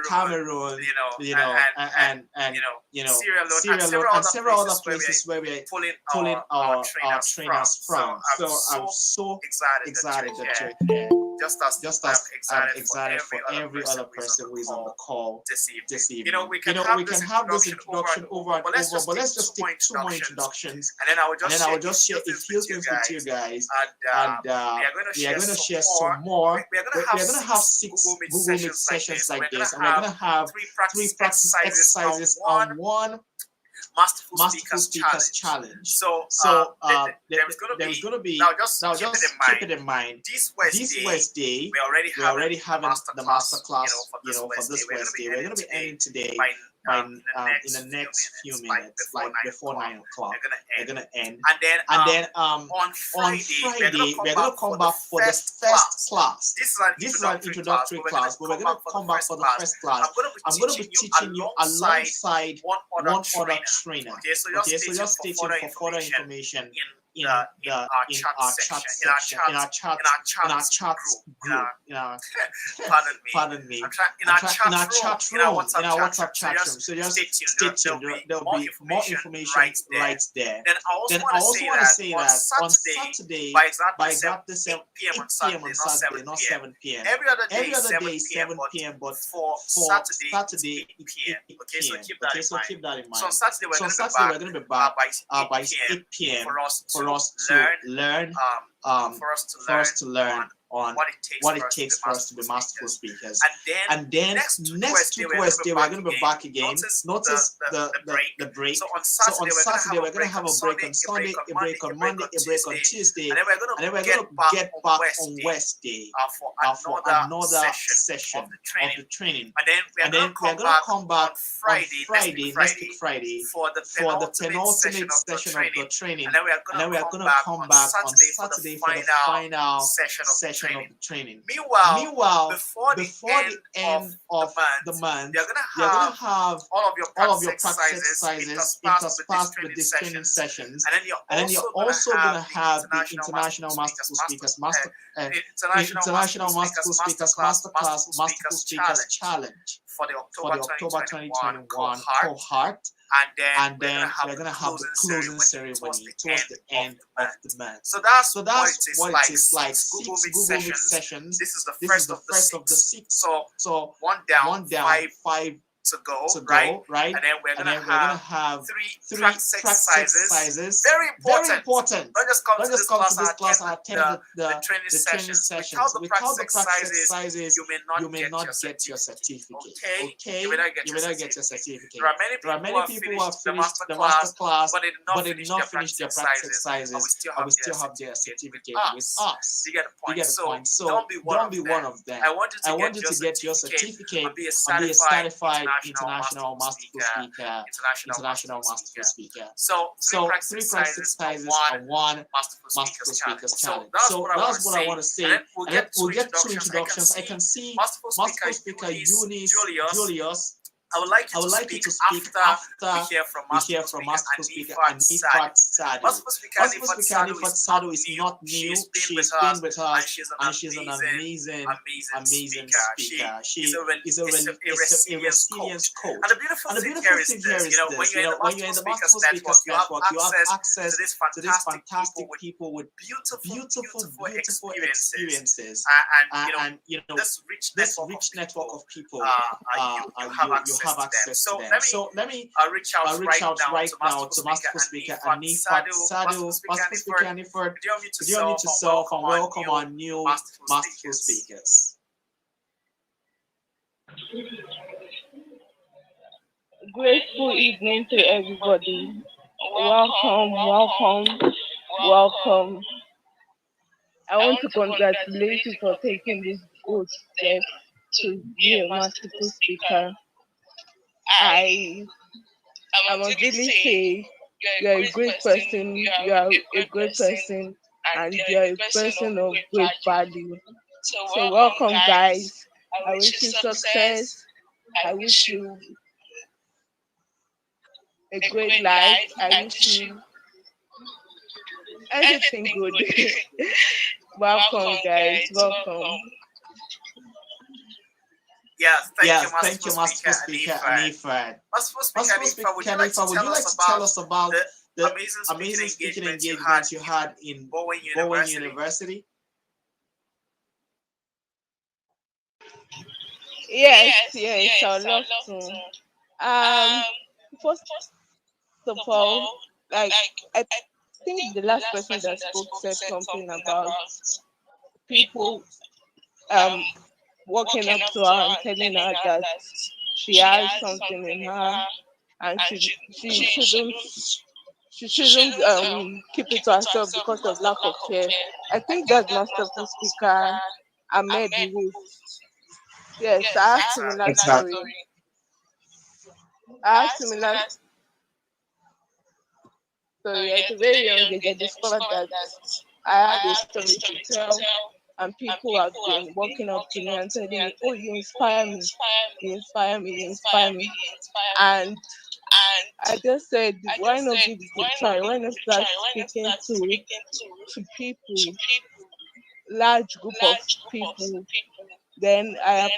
Speaker 2: Cameroon, Sierra Leone, and several other places where we're pulling our trainers from. So I'm so excited that you're here. Just as I'm excited for every other person who is on the call this evening. We can have this introduction over and over, but let's just take two more introductions, and then I will just share a few things with you guys, and we are going to share some more. We're going to have 6 Google Meet sessions like this, and we're going to have 3 practice exercises on one Masterful Speakers Challenge. So there's going to be now just keep it in mind. This Wednesday, we already having the masterclass, for this Wednesday. We're going to be ending today in the next few minutes, like before 9 o'clock. We're gonna end, and then on Friday we're gonna come back for the first class. This is an introductory class, but we're gonna come back for the first class. I'm gonna be teaching you alongside one other trainer. Okay, so just stay tuned for further information in our chat section, in our chat group, pardon me, in our chat room, in our WhatsApp chat room. So just stay tuned. There'll be more information right there. Then I also want to say that on Saturday, by exactly 8 p.m. on Saturday, not 7 p.m. Every other day is 7 p.m. But for Saturday, 8 p.m. Okay, so keep that in mind. So on Saturday, we're going to be back by 8 p.m. for us to learn on what it takes for us to be masterful speakers. And then next week Wednesday we're going to be back again. Notice the break. So on Saturday we're going to have a break on Sunday, a break on Monday, a break on Tuesday, and then we're going to get back on Wednesday for another session of the training. And then we're going to come back on Friday, next week Friday, for the penultimate session of the training. And then we are going to come back on Saturday for the final session of the training. Meanwhile, before the end of the month, you're gonna have all of your practice exercises interspersed with these training sessions, and then you're also gonna have the International Masterful Speakers Masterclass Masterful Speakers Challenge for the October 2021 cohort. and then we're gonna have the closing ceremony towards the end of the month.
Speaker 1: So that's
Speaker 2: So
Speaker 1: what
Speaker 2: that's
Speaker 1: it is
Speaker 2: what
Speaker 1: like.
Speaker 2: it is like.
Speaker 1: Six Google Meet
Speaker 2: Google Meet
Speaker 1: sessions.
Speaker 2: sessions.
Speaker 1: This is the
Speaker 2: This is
Speaker 1: first
Speaker 2: the
Speaker 1: of the
Speaker 2: first of the
Speaker 1: six.
Speaker 2: 6.
Speaker 1: So
Speaker 2: So
Speaker 1: one down,
Speaker 2: five
Speaker 1: five to go,
Speaker 2: right?
Speaker 1: And then we're gonna have three
Speaker 2: track
Speaker 1: track
Speaker 2: sizes.
Speaker 1: Very
Speaker 2: Very
Speaker 1: important.
Speaker 2: important.
Speaker 1: Don't just come
Speaker 2: Don't
Speaker 1: to
Speaker 2: just
Speaker 1: this
Speaker 2: come
Speaker 1: class
Speaker 2: to this class
Speaker 1: and
Speaker 2: and
Speaker 1: attend
Speaker 2: attend
Speaker 1: the
Speaker 2: the
Speaker 1: training
Speaker 2: training
Speaker 1: sessions.
Speaker 2: sessions. Without the practice exercises,
Speaker 1: you may
Speaker 2: you may
Speaker 1: not
Speaker 2: not
Speaker 1: get your
Speaker 2: get your
Speaker 1: certificate.
Speaker 2: certificate.
Speaker 1: Okay?
Speaker 2: Okay?
Speaker 1: You may not get your certificate. There are many people who have finished the master class,
Speaker 2: but
Speaker 1: but
Speaker 2: they did not finish their practice exercises,
Speaker 1: and we still have their certificate with us. You get the
Speaker 2: You
Speaker 1: point.
Speaker 2: get the point. So
Speaker 1: don't be one of them. I want
Speaker 2: I
Speaker 1: you
Speaker 2: want
Speaker 1: to
Speaker 2: you to
Speaker 1: get your certificate and be a certified international masterful speaker. International masterful speaker. So three practice exercises and one masterful speakers challenge. So that's what I want to say.
Speaker 2: And then
Speaker 1: we'll
Speaker 2: get
Speaker 1: get
Speaker 2: two introductions. I can see
Speaker 1: masterful
Speaker 2: masterful
Speaker 1: speaker
Speaker 2: speaker
Speaker 1: Eunice
Speaker 2: Julius.
Speaker 1: I would like
Speaker 2: I would like you to speak after
Speaker 1: we hear from
Speaker 2: masterful speaker
Speaker 1: Anifat
Speaker 2: Anifat Sadu.
Speaker 1: Masterful speaker
Speaker 2: Masterful speaker Anifat Sadu is not new.
Speaker 1: She's been with us
Speaker 2: and she's an amazing speaker. She is a resilience coach.
Speaker 1: And the beautiful thing here is this, when you're in the Masterful Speakers Network, you have access to these fantastic people with beautiful experiences. And this rich network of people, you have access to them. So let me reach out right now to Masterful Speaker Anifat Sadu. Masterful Speaker Anifat, do you need to self and welcome our new Masterful Speakers.
Speaker 8: Grateful evening to everybody. Welcome. I want to congratulate you for taking this good step to be a masterful speaker. I must really say you're a great person, you are a great person, and you're a person of great value. So welcome guys. I wish you success. I wish you a great life. I wish you everything good. Welcome guys. Welcome.
Speaker 2: Thank you, Masterful Speaker Anifat. Masterful Speaker Anifat, would you like to tell us about the amazing speaking engagement you had in Bowen University?
Speaker 8: Yes, I'd love to. First of all, I think the last person that spoke said something about people walking up to her and telling her that she has something in her and she shouldn't keep it to herself because of lack of care. I think that's Masterful Speaker Ahmed Ruth. Yes, I have similar story. Sorry, at a very young age, I discovered that I had a story to tell, and people have been walking up to me and telling me, "Oh, you inspire me, And I just said, why not give it a try? Why not start speaking to people, large group of people? Then I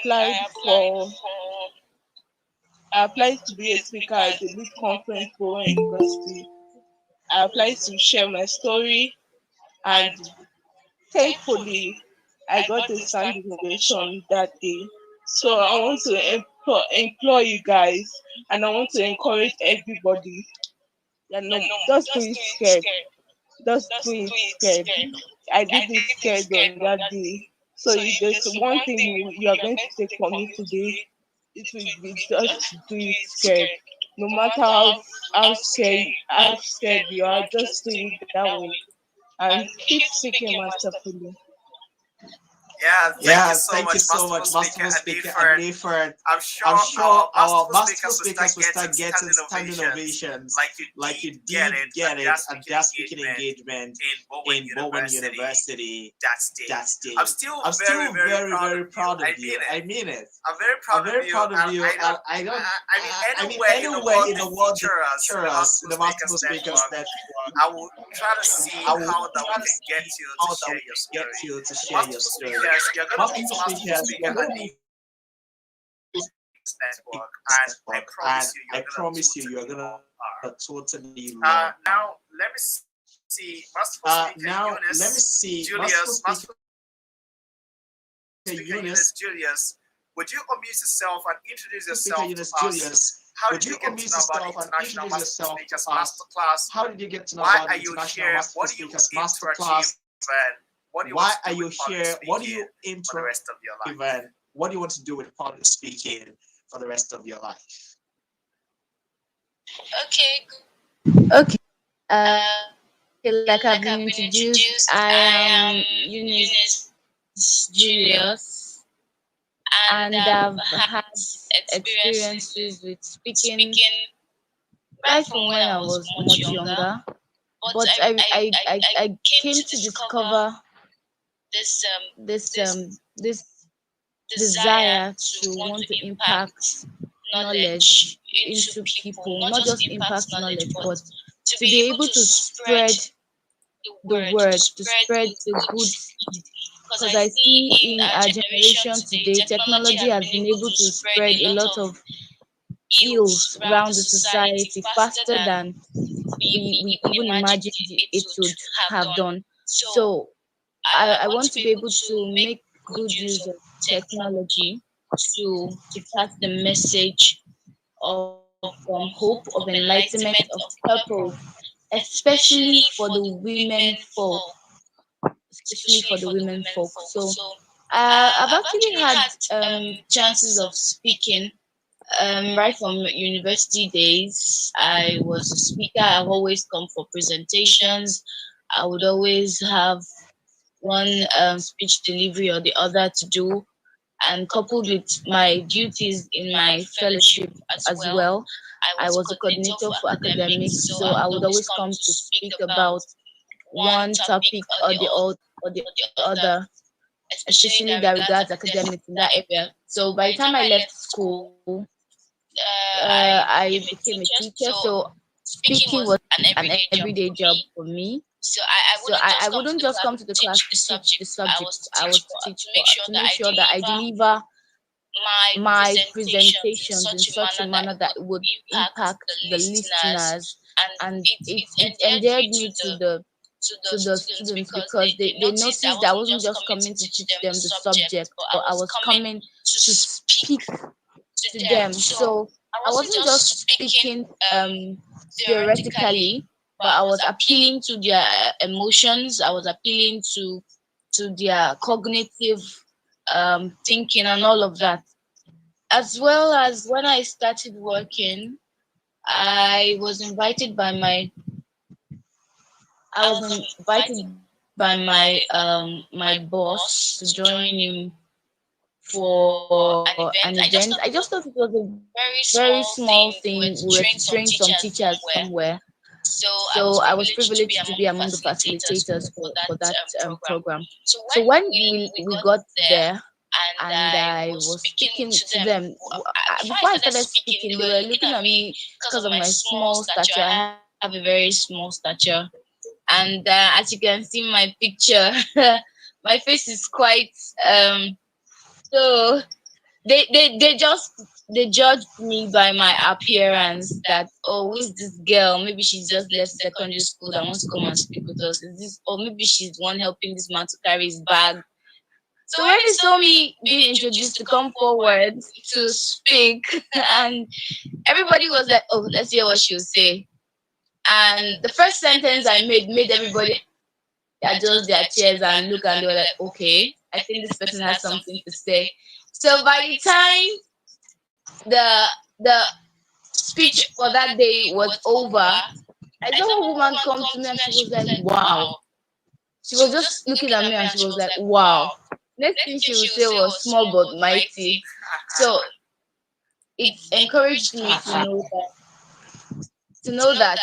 Speaker 8: applied to be a speaker at the big conference for university. I applied to share my story, and thankfully, I got a standing ovation that day. So I want to employ you guys, and I want to encourage everybody. Just do it scared. I did it scared on that day. So if there's one thing you are going to take from me today, it will be just do it scared. No matter how scared you are, just do it that way. And keep speaking masterfully.
Speaker 2: Thank you so much, Masterful Speaker Anifat. I'm sure our Masterful Speakers will start getting standing ovations like you did get it at that speaking engagement in Bowen University that day. I'm still very proud of you. I mean it. I'm very proud of you. Anywhere in the world picture us in the Masterful Speakers Network.
Speaker 1: I will try to see how that we can get you to share your story. You're going to meet Masterful Speaker and I promise you, you're gonna totally love her. Now let me see, Masterful Speaker Julius, Masterful Speaker Julius, would you unmute yourself and introduce yourself to us? How did you get to know about International Masterful Speakers Masterclass? Why are you here? What do you aim to achieve? And what do you want to do with public speaking for the rest of your life?
Speaker 2: What do you want to do with public speaking for the rest of your life?
Speaker 8: Okay. Like I've been introduced, I am Eunice Julius, and I've had experiences with speaking right from when I was much younger. But I came to discover this desire to want to impact knowledge into people, not just impact knowledge, but to be able to spread the word, to spread the good seed. Because I see in our generation today, technology has been able to spread a lot of ills around the society faster than we even imagined it would have done. So I want to be able to make good use of technology to pass the message of hope, of enlightenment, of purpose, especially for the women folk, especially for the women folk. So I've actually had chances of speaking right from university days. I was a speaker. I've always come for presentations. I would always have one speech delivery or the other to do, and coupled with my duties in my fellowship as well, I was a coordinator for academics, so I would always come to speak about one topic or the other, especially that regards academics in that area. So by the time I left school, I became a teacher, so speaking was an everyday job for me. So I wouldn't just come to the class to teach the subject I was to teach, but to make sure that I deliver my presentations in such a manner that it would impact the listeners, and it endeared me to the students because they noticed that I wasn't just coming to teach them the subject, but I was coming to speak to them. So I wasn't just speaking theoretically, but I was appealing to their emotions. I was appealing to their cognitive thinking and all of that. As well as when I started working, I was invited by my my boss to join him for an event. I just thought it was a very small thing. We were to train some teachers somewhere. So I was privileged to be among the facilitators for that program. So when we got there and I was speaking to them, before I started speaking, they were looking at me because of my small stature. I have a very small stature. And as you can see in my picture, my face is quite so they judged me by my appearance, that, oh, who's this girl? Maybe she's just left secondary school that wants to come and speak with us. Is this, or maybe she's one helping this man to carry his bag. So when they saw me being introduced to come forward to speak, and everybody was like, oh, let's hear what she'll say. And the first sentence I made everybody adjust their chairs and look, and they were like, okay, I think this person has something to say. So by the time the speech for that day was over, I saw a woman come to me and she was like, wow. She was just looking at me and she was like, wow. Next thing she would say was small but mighty. So it encouraged me to know that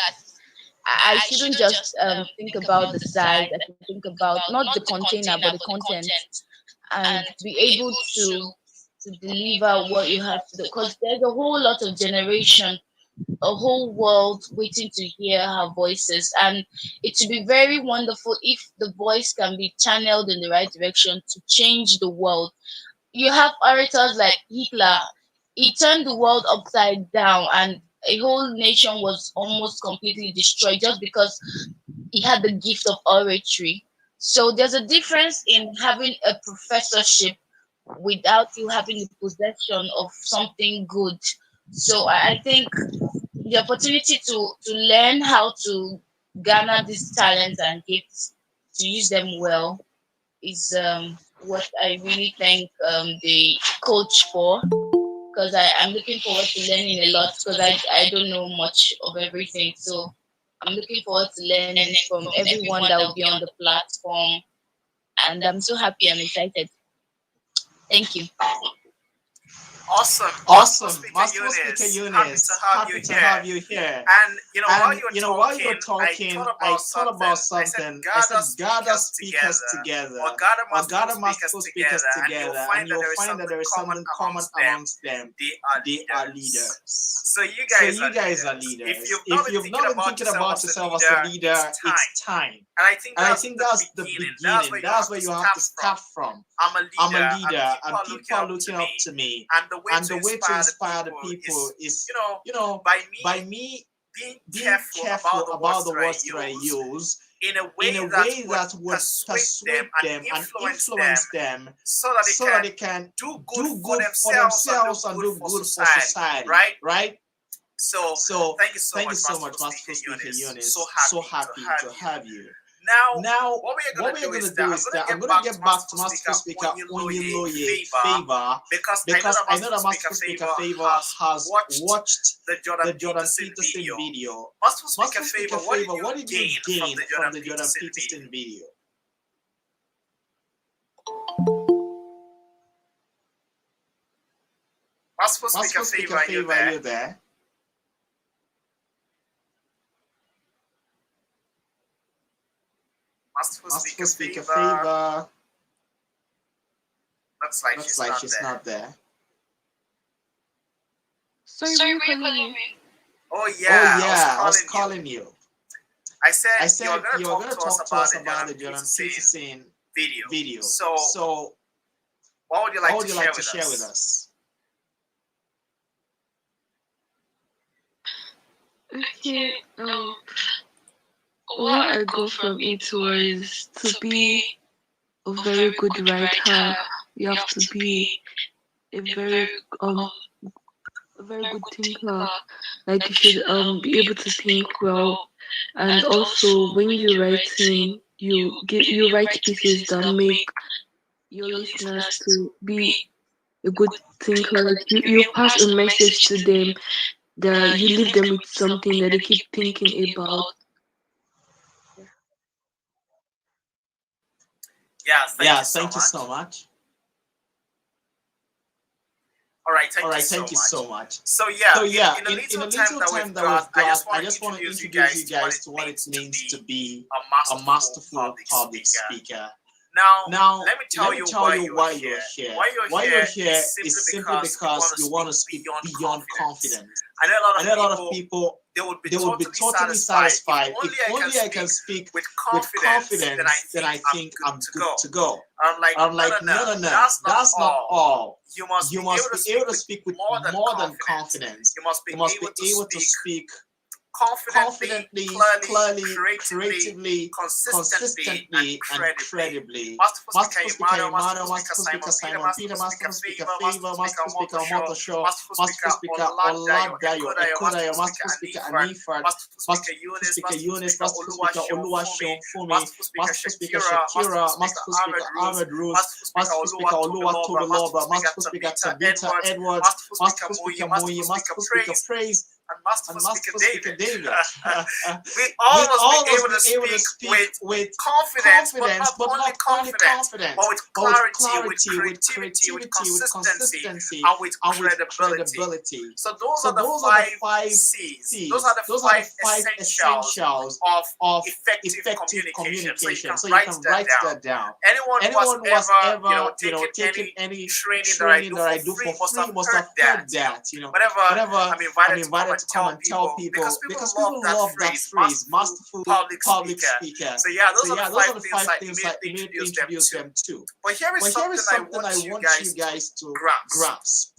Speaker 8: I shouldn't just think about the size. I should think about not the container but the content, and be able to deliver what you have to do. Because there's a whole lot of generation, a whole world waiting to hear her voices, and it would be very wonderful if the voice can be channeled in the right direction to change the world. You have orators like Hitler.
Speaker 9: he turned the world upside down, and a whole nation was almost completely destroyed just because he had the gift of oratory. So there's a difference in having a professorship without you having the possession of something good. So I think the opportunity to learn how to garner these talents and gifts, to use them well, is what I really thank the coach for, because I'm looking forward to learning a lot, because I don't know much of everything. So I'm looking forward to learning from everyone that will be on the platform, and I'm so happy and excited. Thank you.
Speaker 1: Awesome.
Speaker 2: Masterful Speaker Eunice. Happy to have you here.
Speaker 1: And
Speaker 2: while you're talking, I thought about something. I said, gather speakers together, or gather masterful speakers together, and you'll find that there is something common amongst them. They are leaders.
Speaker 1: So you
Speaker 2: guys are leaders. If you've not been thinking about yourself as a leader, it's time.
Speaker 1: And I think
Speaker 2: that's the beginning. That's where you have to start from.
Speaker 1: I'm a leader,
Speaker 2: and people are looking up to me. And the way to inspire the people is, by me being careful about the words that I use, in a way that would persuade them and influence them, so that they can do good for themselves and do good for society. Right? So thank you so much, Masterful Speaker Eunice. So happy to have you. Now, what we're going to do is that I'm going to get back to Masterful Speaker Onyeloye Favor, because I know that Masterful Speaker Favor has watched the Jordan Peterson video. Masterful Speaker Favor, what did you gain from the Jordan Peterson video?
Speaker 1: Masterful Speaker Favor, are you there?
Speaker 2: Masterful Speaker Favor.
Speaker 1: Looks like she's not there.
Speaker 4: Sorry, were you calling me?
Speaker 1: Oh yeah,
Speaker 2: I was calling you.
Speaker 1: I said
Speaker 2: you were going to talk to us about the Jordan Peterson video. So
Speaker 1: what would you like to
Speaker 2: share with us?
Speaker 4: Okay, what I got from it was to be a very good writer. You have to be a very good thinker. Like you should be able to think well, and also when you're writing, you write pieces that make your listeners to be a good thinker. Like you pass a message to them, that you leave them with something that they keep thinking about.
Speaker 2: Thank you so much.
Speaker 1: All right, thank you so much. So in the little time that we've got, I just want to introduce you guys to what it means to be a masterful public speaker. Now, let me tell you why you're here. Why you're here is simply because you want to speak beyond confidence. I know a lot of people, they would be totally satisfied if only I can speak with confidence, then I think I'm good to go. I'm like, no, that's not all. You must be able to speak with more than confidence. You must be able to speak confidently, clearly, creatively, consistently, and credibly. Masterful Speaker Emmanuel, Masterful Speaker Simon Peter, Masterful Speaker Favor, Masterful Speaker Motosho, Masterful Speaker Oladayo Ekodayo, Masterful Speaker Anifat, Masterful Speaker Eunice, Masterful Speaker Oluwaseun Fumi, Masterful Speaker Shakira, Masterful Speaker Ahmed Rose, Masterful Speaker Oluwatobiloba, Masterful Speaker Tabitha Edwards, Masterful Speaker Moyi, Masterful Speaker Praise, and Masterful Speaker David. We
Speaker 2: all
Speaker 1: must be able to speak with confidence, but not only confidence, but with clarity, with creativity, with consistency, and with credibility. So those are the five C's. Those are the five essentials of effective communication. So you can write that down. Anyone who has ever taken any training that I do for free must have heard that. Whenever I'm invited to come and tell people, because people love that phrase, masterful public speaker. So those are the five things I immediately introduce them to. But here is something I want you guys to grasp.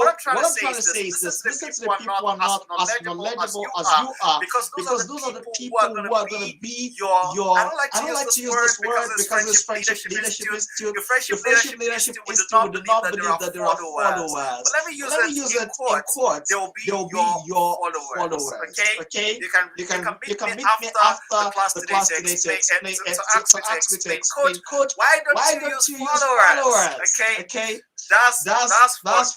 Speaker 1: what I'm trying to say is this: listen to the people who are not as knowledgeable as you are, because those are the people who are going to be your. I don't like to use this word because it's Friendship Leadership Institute. Your Friendship Leadership Institute, we do not believe that there are followers. But let me use it in quotes. They will be your followers. Okay? You can meet me after the class today to ask me to explain, Coach, why don't you use followers? Okay? That's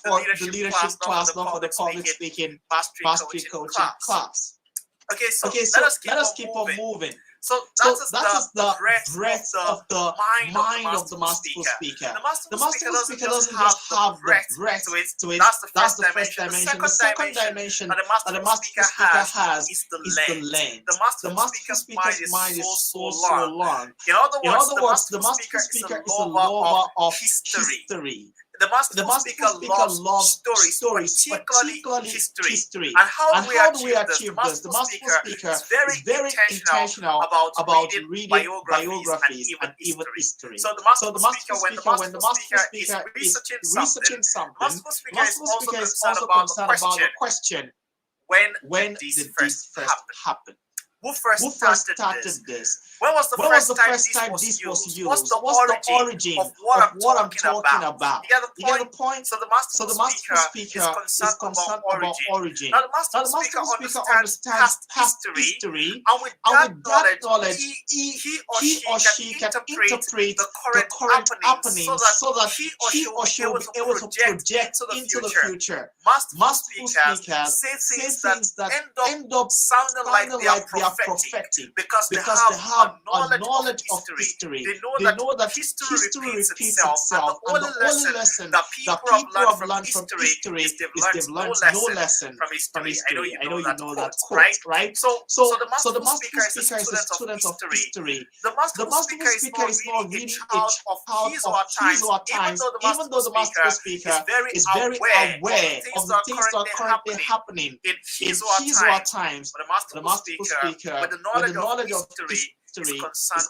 Speaker 1: for the leadership class, not for the public speaking mastery coaching class. Okay, so let us keep on moving. So that is the breadth of the mind of the masterful speaker. The masterful speaker doesn't just have the breadth to it. That's the first dimension. The second dimension that the masterful speaker has is the length. The masterful speaker's mind is so long. In other words, the masterful speaker is a lover of history. The Masterful Speaker loves stories, particularly history. And how do we achieve this? The Masterful Speaker is very intentional about reading biographies and even history. So the Masterful Speaker, when the Masterful Speaker is researching something, the Masterful Speaker is also concerned about the question, when did this first happen? Who first started this? When was the first time this was used? What's the origin of what I'm talking about? You get the point? So the Masterful Speaker is concerned about origin. Now the Masterful Speaker understands past history, and with that knowledge, he or she can interpret the current happenings so that he or she will be able to project into the future. Masterful speakers say things that end up sounding like they are prophetic because they have a knowledge of history. They know that history repeats itself, and the only lesson that people have learned from history is they've learned no lesson from history. I know you know that quote, right? So the Masterful Speaker is a student of history. The Masterful Speaker is not really a child of his or her times, even though the Masterful Speaker is very aware of the things that are currently happening in his or her times. But the Masterful Speaker, with the knowledge of history, is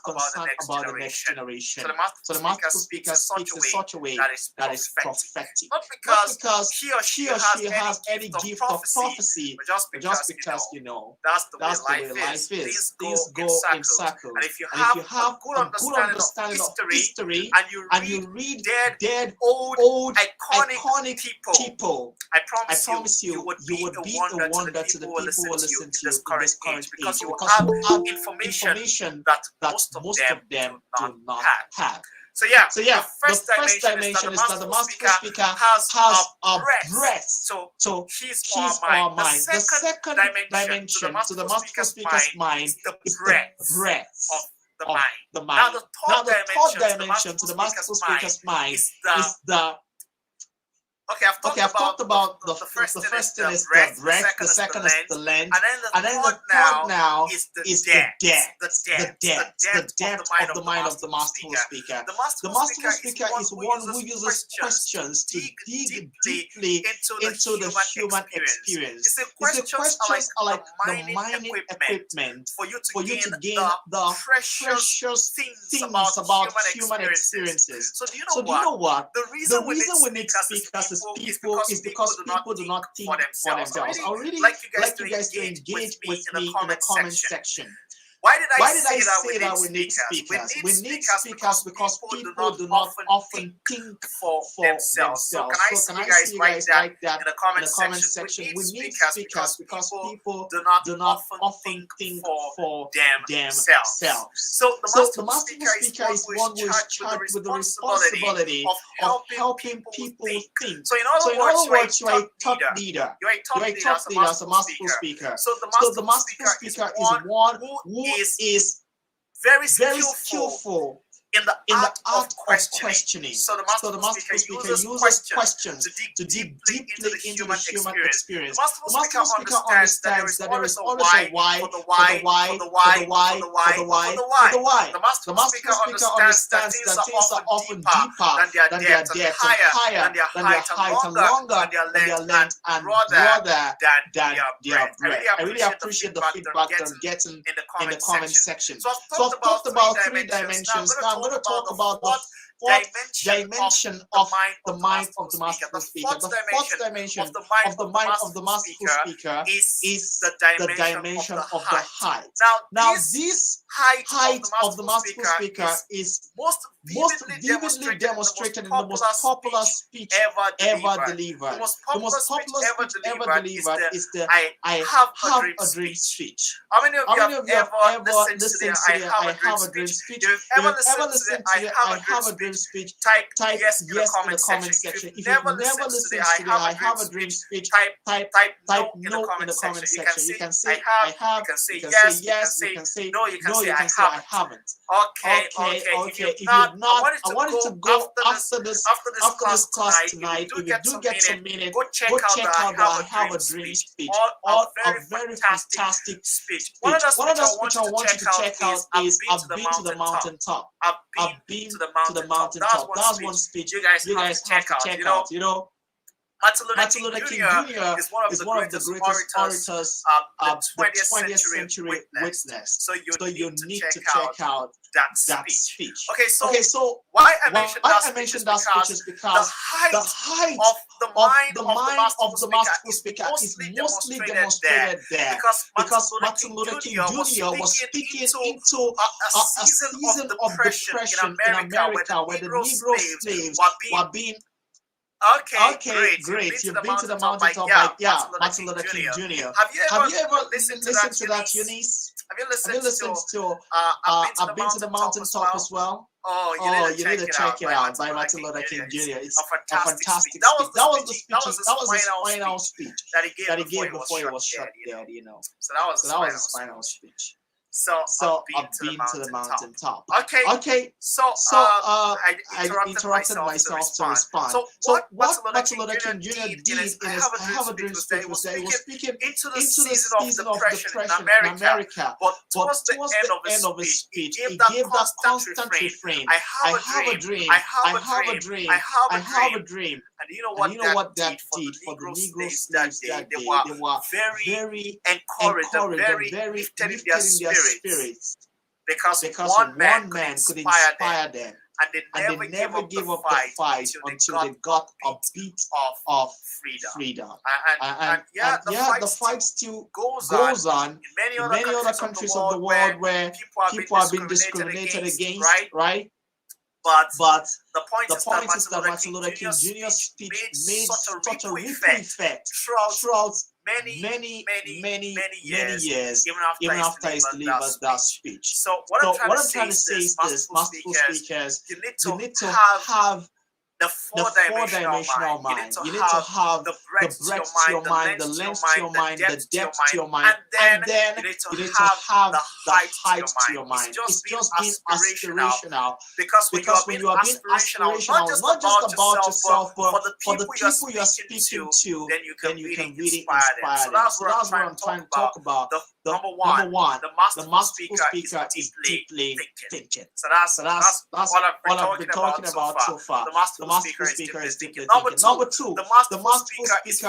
Speaker 1: concerned about the next generation. So the Masterful Speaker speaks in such a way that is prophetic. Not because he or she has any gift of prophecy, but just because you know that's the way life is. Things go in circles. And if you have a good understanding of history and you read dead old iconic people, I promise you would be a wonder to the people who listen to you in this current age, because you have information that most of them do not have. So the first dimension is that the Masterful Speaker has a breadth. So he's our mind. The second dimension to the Masterful Speaker's mind is the breadth of the mind. Now the third dimension to the Masterful Speaker's mind is the I've talked about the first thing is the breadth, the second is the length, and then the third now is the depth of the mind of the Masterful Speaker. The Masterful Speaker is one who uses questions to dig deeply into the human experience. The questions are like the mining equipment for you to gain the precious things about human experiences. So do you know what? The reason we need speakers is because people do not think for themselves. I would really like you guys to engage with me in the comment section. Why did I say that we need speakers? We need speakers because people do not often think for themselves. So can I see you guys write that in the comment section? We need speakers because people do not often think for themselves. So the Masterful Speaker is one who is charged with the responsibility of helping people think. So in other words, you are a thought leader. You are a thought leader as a Masterful Speaker. So the Masterful Speaker is one who is very skillful in the art of questioning. So the Masterful Speaker uses questions to dig deeply into the human experience. The Masterful Speaker understands that there is always a why for the why. The Masterful Speaker understands that things are often deeper than their depth, and higher than their height, and longer than their length, and broader than their breadth. I really appreciate the feedback that I'm getting in the comment section. So I've talked about 3 dimensions. Now I'm going to talk about the fourth dimension of the mind of the Masterful Speaker. The fourth dimension of the mind of the Masterful Speaker is the dimension of the height. Now this height of the Masterful Speaker is most vividly demonstrated in the most popular speech ever delivered. The most popular speech ever delivered is the I have a dream speech. How many of you have ever listened to the I have a dream speech? If you've ever listened to the I have a dream speech, type yes in the comment section. If you've never listened to the I have a dream speech, type no in the comment section. You can say I have, you can say yes, you can say no, you can say I haven't. Okay. If you've not, I wanted to go after this class tonight. If you do get some minutes, go check out the I have a dream speech. A very fantastic speech. One other speech I want you to check out is I've been to the mountaintop. I've been to the mountaintop. That's one speech you guys have to check out. Martin Luther King Jr. is one of the greatest orators the 20th century witnessed. So you need to check out that speech. Okay, so why I mentioned that speech is because the height of the mind of the Masterful speaker is mostly demonstrated there because Martin Luther King Jr. was speaking into a season of depression in America where the Negro slaves were being Okay, great. You've been to the mountaintop by Martin Luther King Jr. Have you ever listened to that, Eunice? Have you listened to I've been to the mountaintop as well? Oh, you need to check it out by Martin Luther King Jr. It's a fantastic speech. That was his final speech that he gave before he was shot dead, So that was his final speech. So I've been to the mountaintop. Okay. So I interrupted myself to respond. So what Martin Luther King Jr. did in his I Have a Dream speech was that he was speaking into the season of depression in America. But towards the end of his speech, he gave that constant refrain. I have a dream. I have a dream. I have a dream. And you know what that did for the Negro slaves that day? They were very encouraged and very lifted in their spirits because one man could inspire them. And they never gave up the fight until they got a bit of freedom. And the fight still goes on in many other countries of the world where people have been discriminated against, right? But the point is that Martin Luther King Jr.'s speech made such a ripple effect throughout many years, even after he delivered that speech. So what I'm trying to say is this, Masterful speakers, you need to have the four-dimensional mind. You need to have the breadth to your mind, the length to your mind, the depth to your mind, and then you need to have the height to your mind. It's just being aspirational. Because when you are being aspirational, not just about yourself, but for the people you are speaking to, then you can really inspire them. So that's what I'm trying to talk about. Number one, the Masterful speaker is deeply thinking. So that's what I've been talking about so far. The Masterful speaker is deeply thinking. Number two, the Masterful speaker is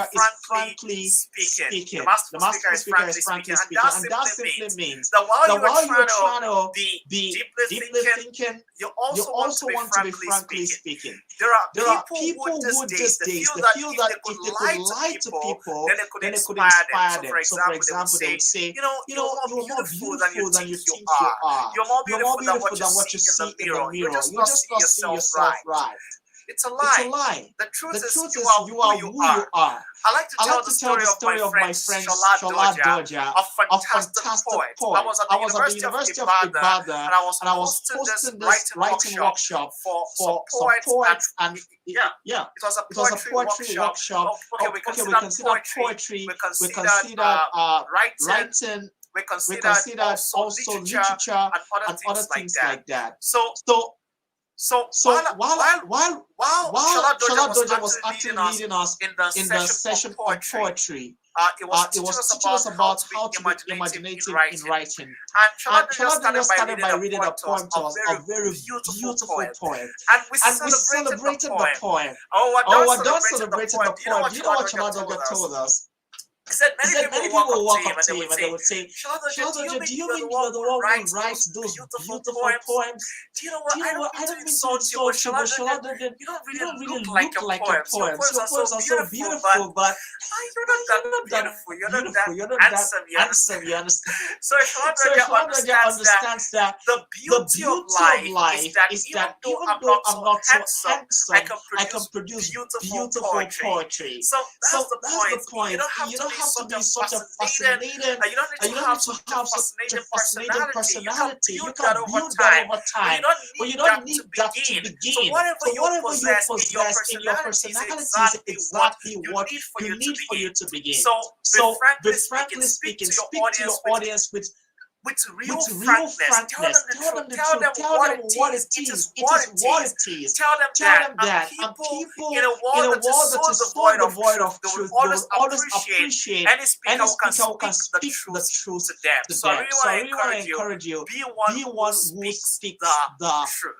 Speaker 1: frankly speaking. The Masterful speaker is frankly speaking. And that simply means that while you're trying to be deeply thinking, you also want to be frankly speaking. There are people who these days they feel that if they could lie to people, then they could inspire them. So for example, they would say, you're more beautiful than you think you are. You're more beautiful than what you see in the mirror. You're just not seeing yourself right. It's a lie. The truth is you are who you are. I like to tell the story of my friend Shola Doja, a fantastic poet. I was at the University of Ibadan and I was hosting this writing workshop for some poets. And it was a poetry workshop. Okay, we consider poetry, we consider writing, we consider also literature and other things like that. So while Shola Doja was actually leading us in the session of poetry, it was teaching us about how to be imaginative in writing. And Shola Doja started by reading a poem to us, a very beautiful poem. And we celebrated the poem. Oh, we're done celebrating the poem. Do you know what Shola Doja told us? He said many people will walk up to him and they would say, Shola, do you mean you're the one who writes those beautiful poems? Do you know what? I don't mean to insult you, but Shola, you don't really look like a poem. Your poems are so beautiful, but you're not that beautiful. You're not that handsome. You understand? So Shola understands that the beauty of life is that even though I'm not so handsome, I can produce beautiful poetry. So that's the point. You don't have to be such a fascinating, you don't need to have such a fascinating personality. You can build that over time, but you don't need that to begin. So whatever you possess in your personality is exactly what you need for you to begin. So be frankly speaking, speak to your audience with with real frankness. Tell them the truth. Tell them what it is. It is what it is. Tell them that people in a world that is so devoid of truth, they will always appreciate any speaker who can speak the truth to them. So I really want to encourage you, be one who speaks the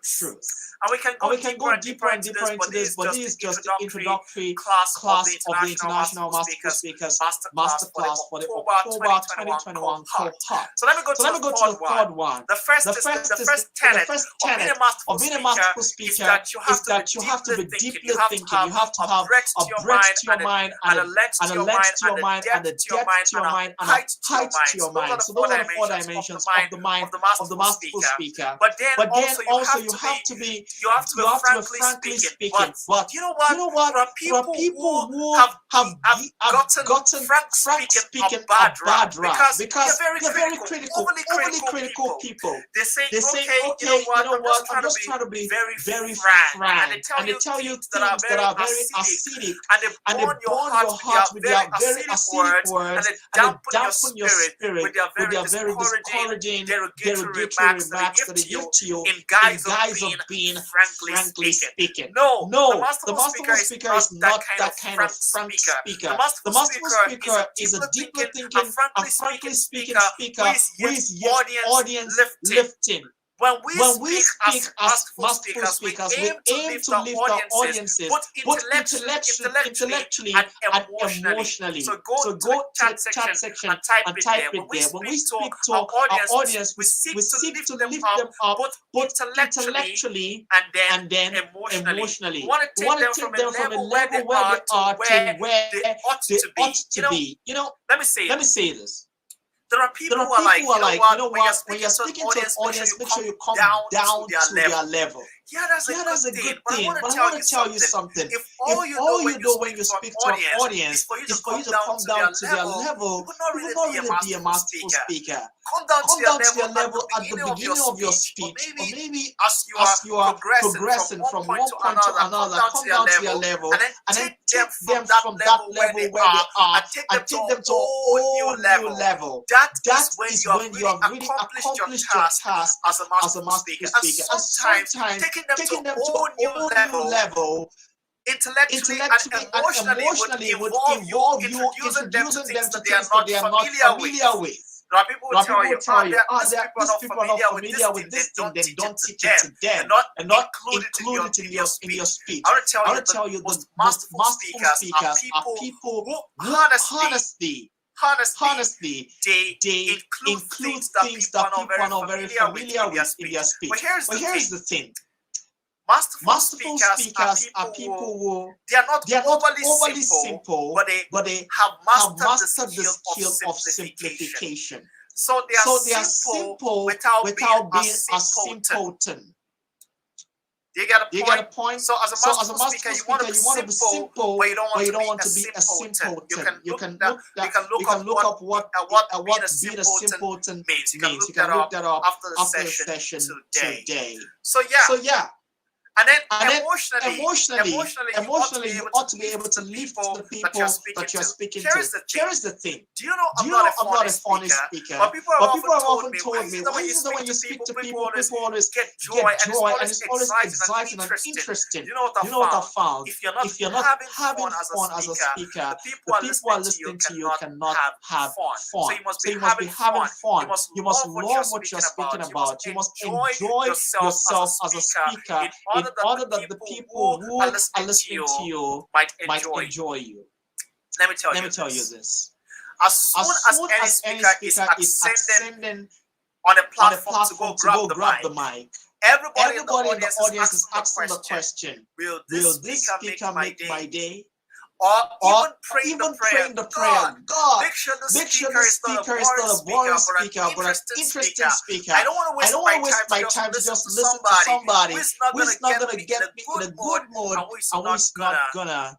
Speaker 1: truth. And we can go deeper and deeper into this, but this is just the introductory class of the International Masterful Speakers Masterclass for the October 2021 cohort. So let me go to the third one. The first tenet of being a masterful speaker is that you have to be deeply thinking. You have to have a breadth to your mind and a length to your mind and a depth to your mind and a height to your mind. So those are the four dimensions of the mind of the masterful speaker. But then also you have to be frankly speaking. But you know what? There are people who have gotten frank speaking a bad rap because they're very critical, overly critical people. They say, okay, you know what? I'm just trying to be very frank. And they tell you things that are very acidic, and they burn your heart with their very acidic words, and they dampen your spirit with their very discouraging, derogatory remarks that they give to you in guise of being frankly speaking. No, the masterful speaker is not that kind of frank speaker. The masterful speaker is a deeply thinking and frankly speaking speaker who is audience lifting. When we speak as masterful speakers, we aim to lift our audiences, both intellectually and emotionally. So go to the chat section and type it there. When we speak to our audience, we seek to lift them up, both intellectually and then emotionally. We want to take them from a level where they are to where they ought to be. You know, let me say this. There are people who are like, you know what, when you're speaking to an audience, make sure you come down to their level. Yeah, that's a good thing. But I want to tell you something. If all you do when you speak to an audience is for you to come down to their level, you will not really be a masterful speaker. Come down to their level at the beginning of your speech, or maybe as you are progressing from one point to another, come down to their level, and then take them from that level where they are, and take them to a whole new level. That is when you have really accomplished your task as a masterful speaker. And sometimes taking them to a whole new level, intellectually and emotionally would involve you introducing them to things that they are not familiar with. There are people who tell you, these people are not familiar with this thing, then don't teach it to them and not include it in your speech. I want to tell you the most masterful speakers are people who honestly, they include things that people are not very familiar with in their speech. But here's the thing. Masterful speakers are people who they are not overly simple, but they have mastered the skill of simplification. So they are simple without being a simpleton. You get a point? So as a masterful speaker, you want to be simple, but you don't want to be a simpleton. You can look up what being a simpleton means. You can look that up after the session today. So yeah. And then emotionally, you ought to be able to lift the people that you're speaking to. Here is the thing. Do you know I'm not a funny speaker? But people have often told me, when you speak to people always get joy, and it's always exciting and interesting. You know what I found? If you're not having fun as a speaker, the people who are listening to you cannot have fun. So you must be having fun. You must love what you're speaking about. You must enjoy yourself as a speaker in order that the people who are listening to you might enjoy you. Let me tell you this. As soon as any speaker is ascending on a platform to go grab the mic, everybody in the audience is asking the question, will this speaker make my day? Or even praying the prayer, God, make sure the speaker is not a boring speaker, but an interesting speaker. I don't want to waste my time to just listen to somebody who is not going to get me in a good mood and who is not going to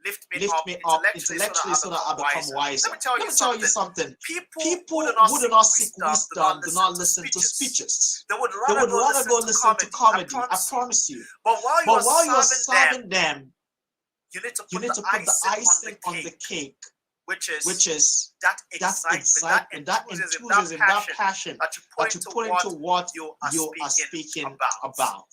Speaker 1: lift me up intellectually so that I become wiser. Let me tell you something. People who do not seek wisdom do not listen to speeches. They would rather go listen to comedy, I promise you. But while you're serving them, you need to put the icing on the cake which is
Speaker 2: that
Speaker 1: excitement, that enthusiasm, that passion
Speaker 2: that you put into what
Speaker 1: you
Speaker 2: you
Speaker 1: are
Speaker 2: are
Speaker 1: speaking
Speaker 2: speaking
Speaker 1: about.
Speaker 2: about.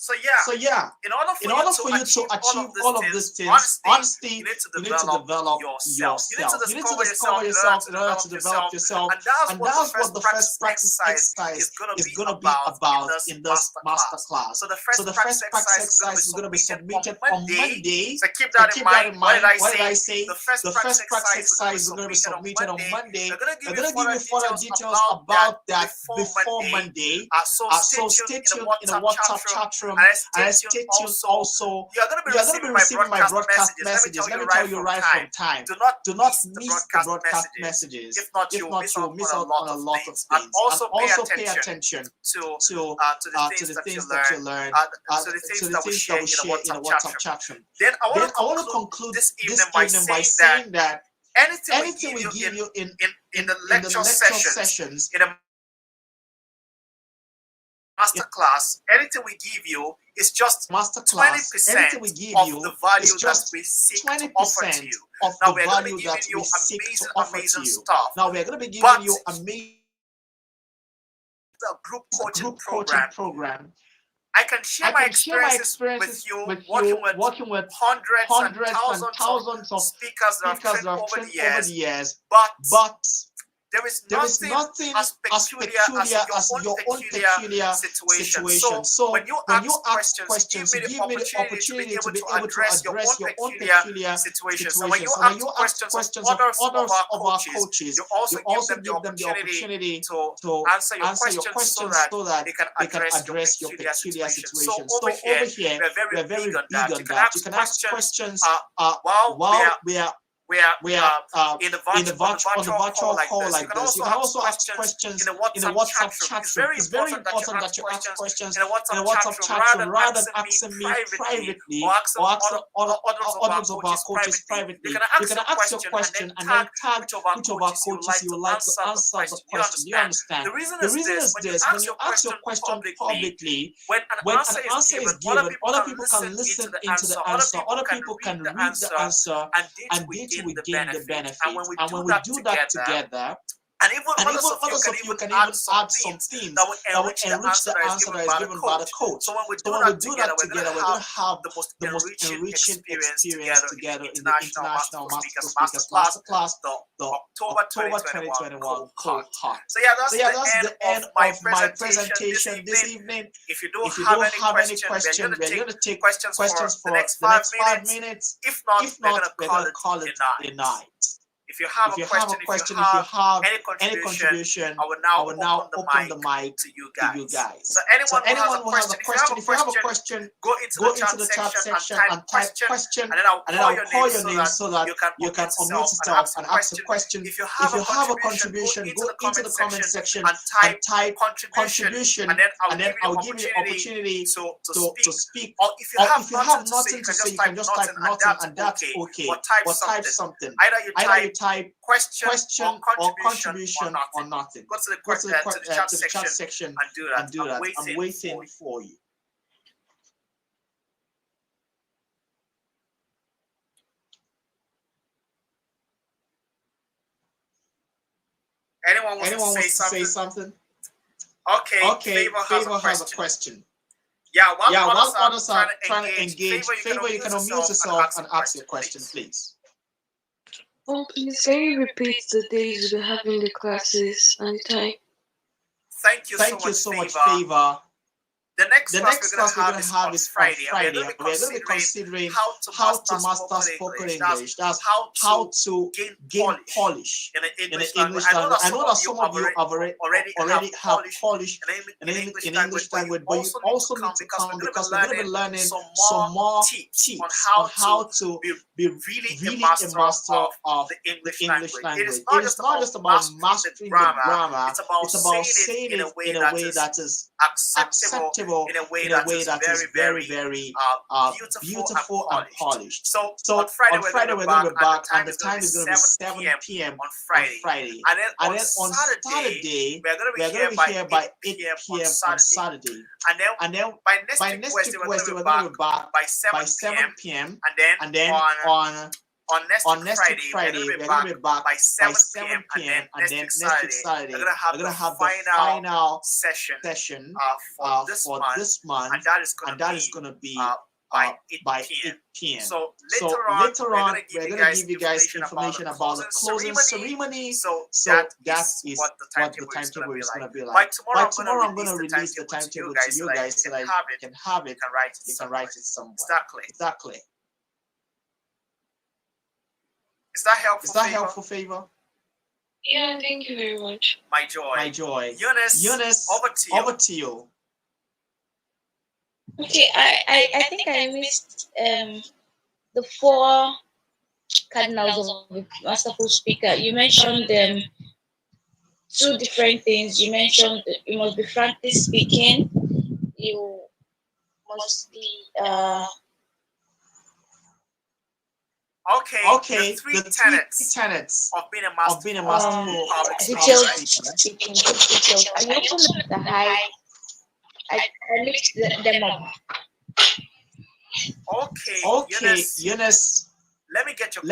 Speaker 1: So
Speaker 2: So yeah,
Speaker 1: in order
Speaker 2: in order for you to achieve all of these things, honesty,
Speaker 1: you need to
Speaker 2: you need to
Speaker 1: develop
Speaker 2: develop
Speaker 1: yourself.
Speaker 2: yourself. You need to discover yourself in order to develop yourself. And that's what the first practice exercise is going to be about in this masterclass.
Speaker 1: So the
Speaker 2: So the first practice exercise is going to be submitted on Monday.
Speaker 1: So keep
Speaker 2: So
Speaker 1: that
Speaker 2: keep
Speaker 1: in
Speaker 2: that
Speaker 1: mind.
Speaker 2: in
Speaker 1: What
Speaker 2: mind.
Speaker 1: did I say?
Speaker 2: The
Speaker 1: The
Speaker 2: first practice exercise is going to be submitted on Monday.
Speaker 1: They're going to
Speaker 2: They're
Speaker 1: give
Speaker 2: going to give you further details about that before Monday. So stay tuned in the WhatsApp chat room, and stay tuned also.
Speaker 1: You're going to be
Speaker 2: receiving my broadcast
Speaker 1: messages.
Speaker 2: Let me tell you right from time.
Speaker 1: Do not
Speaker 2: miss the broadcast messages.
Speaker 1: If not, you'll miss out on a lot of things. And also pay attention to the things that you learn, to the things that we share in the WhatsApp chat room. Then I want to conclude this evening by saying that anything we give you in the lecture sessions, in a masterclass, anything we give you is just 20% of the value that we seek to offer to you. Now we're going to be giving you amazing stuff.
Speaker 2: Now we're going to be giving you amazing
Speaker 1: group coaching
Speaker 2: program.
Speaker 1: I can share my experiences with you, working with hundreds and thousands of speakers that I've trained over the years, but there is nothing as peculiar as your own peculiar situation. So when you ask questions, give me the opportunity to be able to address your own peculiar situations. And when you ask questions of others of our coaches, you also give them the opportunity to answer your questions so that they can address your peculiar situation. So over here, we're very big on that. You can ask questions while we are in the virtual call like this. You can also ask questions in the WhatsApp chat room. It's very important that you ask questions in the WhatsApp chat room rather than asking me privately or ask others of our coaches privately. You can ask your question and then tag which of our coaches you would like to answer the question. Do you understand? The reason is this: when you ask your question publicly, when an answer is given, other people can listen into the answer, other people can read the answer, and we gain the benefit. And when we do that together, and even others of you can even add some themes that will enrich the answer that is given by the coach. So when we do that together, we're going to have the most enriching experience together in the International Masterful Speakers Masterclass, the October 2021 cohort. So that's the end of my presentation this evening. If you don't have any question, we're going to take questions for the next 5 minutes. If not, we're going to call it a night. If you have a question, if you have any contribution, I will now open the mic to you guys. So anyone who has a question, if you have a question, go into the chat section and type question, and then I'll call your name so that you can unmute yourself and ask a question. If you have a contribution, go into the comment section and type contribution, and then I'll give you the opportunity to speak. Or if you have nothing to say, you can just type nothing, and that's okay. But type something. Either you type question or contribution or nothing. Go to the chat section and do that. I'm waiting for you. Anyone wants to say something? Okay, Favor has a question. Yeah, while others are trying to engage, Favor, you can unmute yourself and ask your question, please.
Speaker 4: Please, can you repeat the days we're having the classes and time?
Speaker 1: Thank you so much, Favor. The next class we're going to have is Friday. We're going to be considering how to master spoken English. That's how to gain polish in the English language. I know that some of you have already have polish in English language, but you also need to come because we're going to be learning some more tips on how to be really a master of the English language. It is not just about mastering the grammar. It's about saying it in a way that is acceptable, in a way that is very beautiful and polished. So on Friday we're going to be back, and the time is going to be 7 p.m. on Friday. And then on Saturday we're going to be here by 8 p.m. on Saturday. And then by next week Wednesday we're going to be back by 7 p.m. And then on next
Speaker 2: on
Speaker 1: week
Speaker 2: next week
Speaker 1: Friday,
Speaker 2: Friday,
Speaker 1: we're going to be back by 7
Speaker 2: 7
Speaker 1: p.m. and
Speaker 2: p.m.
Speaker 1: then
Speaker 2: and
Speaker 1: next
Speaker 2: then
Speaker 1: week
Speaker 2: next week
Speaker 1: Saturday,
Speaker 2: Saturday,
Speaker 1: we're going to have
Speaker 2: we're gonna
Speaker 1: the
Speaker 2: have the
Speaker 1: final
Speaker 2: final
Speaker 1: session
Speaker 2: session
Speaker 1: for
Speaker 2: for this month,
Speaker 1: and that is going
Speaker 2: and that
Speaker 1: to
Speaker 2: is
Speaker 1: be
Speaker 2: gonna be
Speaker 1: by 8
Speaker 2: by
Speaker 1: p.m.
Speaker 2: 8 p.m.
Speaker 1: So
Speaker 2: So
Speaker 1: later
Speaker 2: later
Speaker 1: on,
Speaker 2: on,
Speaker 1: we're
Speaker 2: we're
Speaker 1: going
Speaker 2: gonna
Speaker 1: to
Speaker 2: give you guys information about the closing ceremony.
Speaker 1: So
Speaker 2: So
Speaker 1: that
Speaker 2: is
Speaker 1: what the
Speaker 2: what the
Speaker 1: timetable
Speaker 2: timetable
Speaker 1: is
Speaker 2: is
Speaker 1: going
Speaker 2: gonna
Speaker 1: to
Speaker 2: be
Speaker 1: be
Speaker 2: like.
Speaker 1: like.
Speaker 2: By
Speaker 1: By
Speaker 2: tomorrow, I'm
Speaker 1: tomorrow,
Speaker 2: gonna release the timetable to you guys so that you can have it.
Speaker 1: You can write it
Speaker 2: You can
Speaker 1: somewhere.
Speaker 2: write it somewhere.
Speaker 1: Exactly.
Speaker 2: Exactly.
Speaker 1: Is that helpful?
Speaker 2: Is that helpful, Favor?
Speaker 7: Yeah, thank you very much.
Speaker 1: My joy.
Speaker 2: My joy.
Speaker 1: Eunice, over to you.
Speaker 2: Over to you.
Speaker 9: Okay, I think I missed the four cardinals of the masterful speaker. You mentioned two different things. You mentioned that you must be frankly speaking. You must be
Speaker 1: Okay, the three tenets
Speaker 2: of being a
Speaker 1: masterful public
Speaker 9: detailed
Speaker 1: speaker.
Speaker 9: speaking, detailed. And you also mentioned the high. I mixed them up.
Speaker 1: Okay,
Speaker 2: Eunice,
Speaker 1: let me get your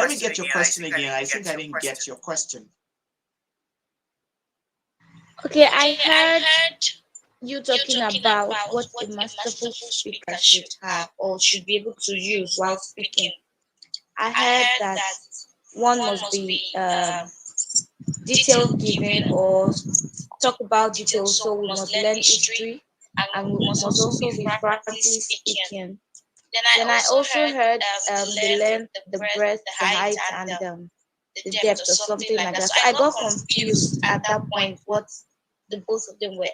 Speaker 1: question again.
Speaker 2: I think I didn't get your question.
Speaker 9: Okay, I heard you talking about what a masterful speaker should have or should be able to use while speaking. I heard that one must be detail giving or talk about details, so we must learn history and we must also be frankly speaking. Then I also heard the length, the breadth, the height, and the depth or something like that. So I got confused at that point what the both of them were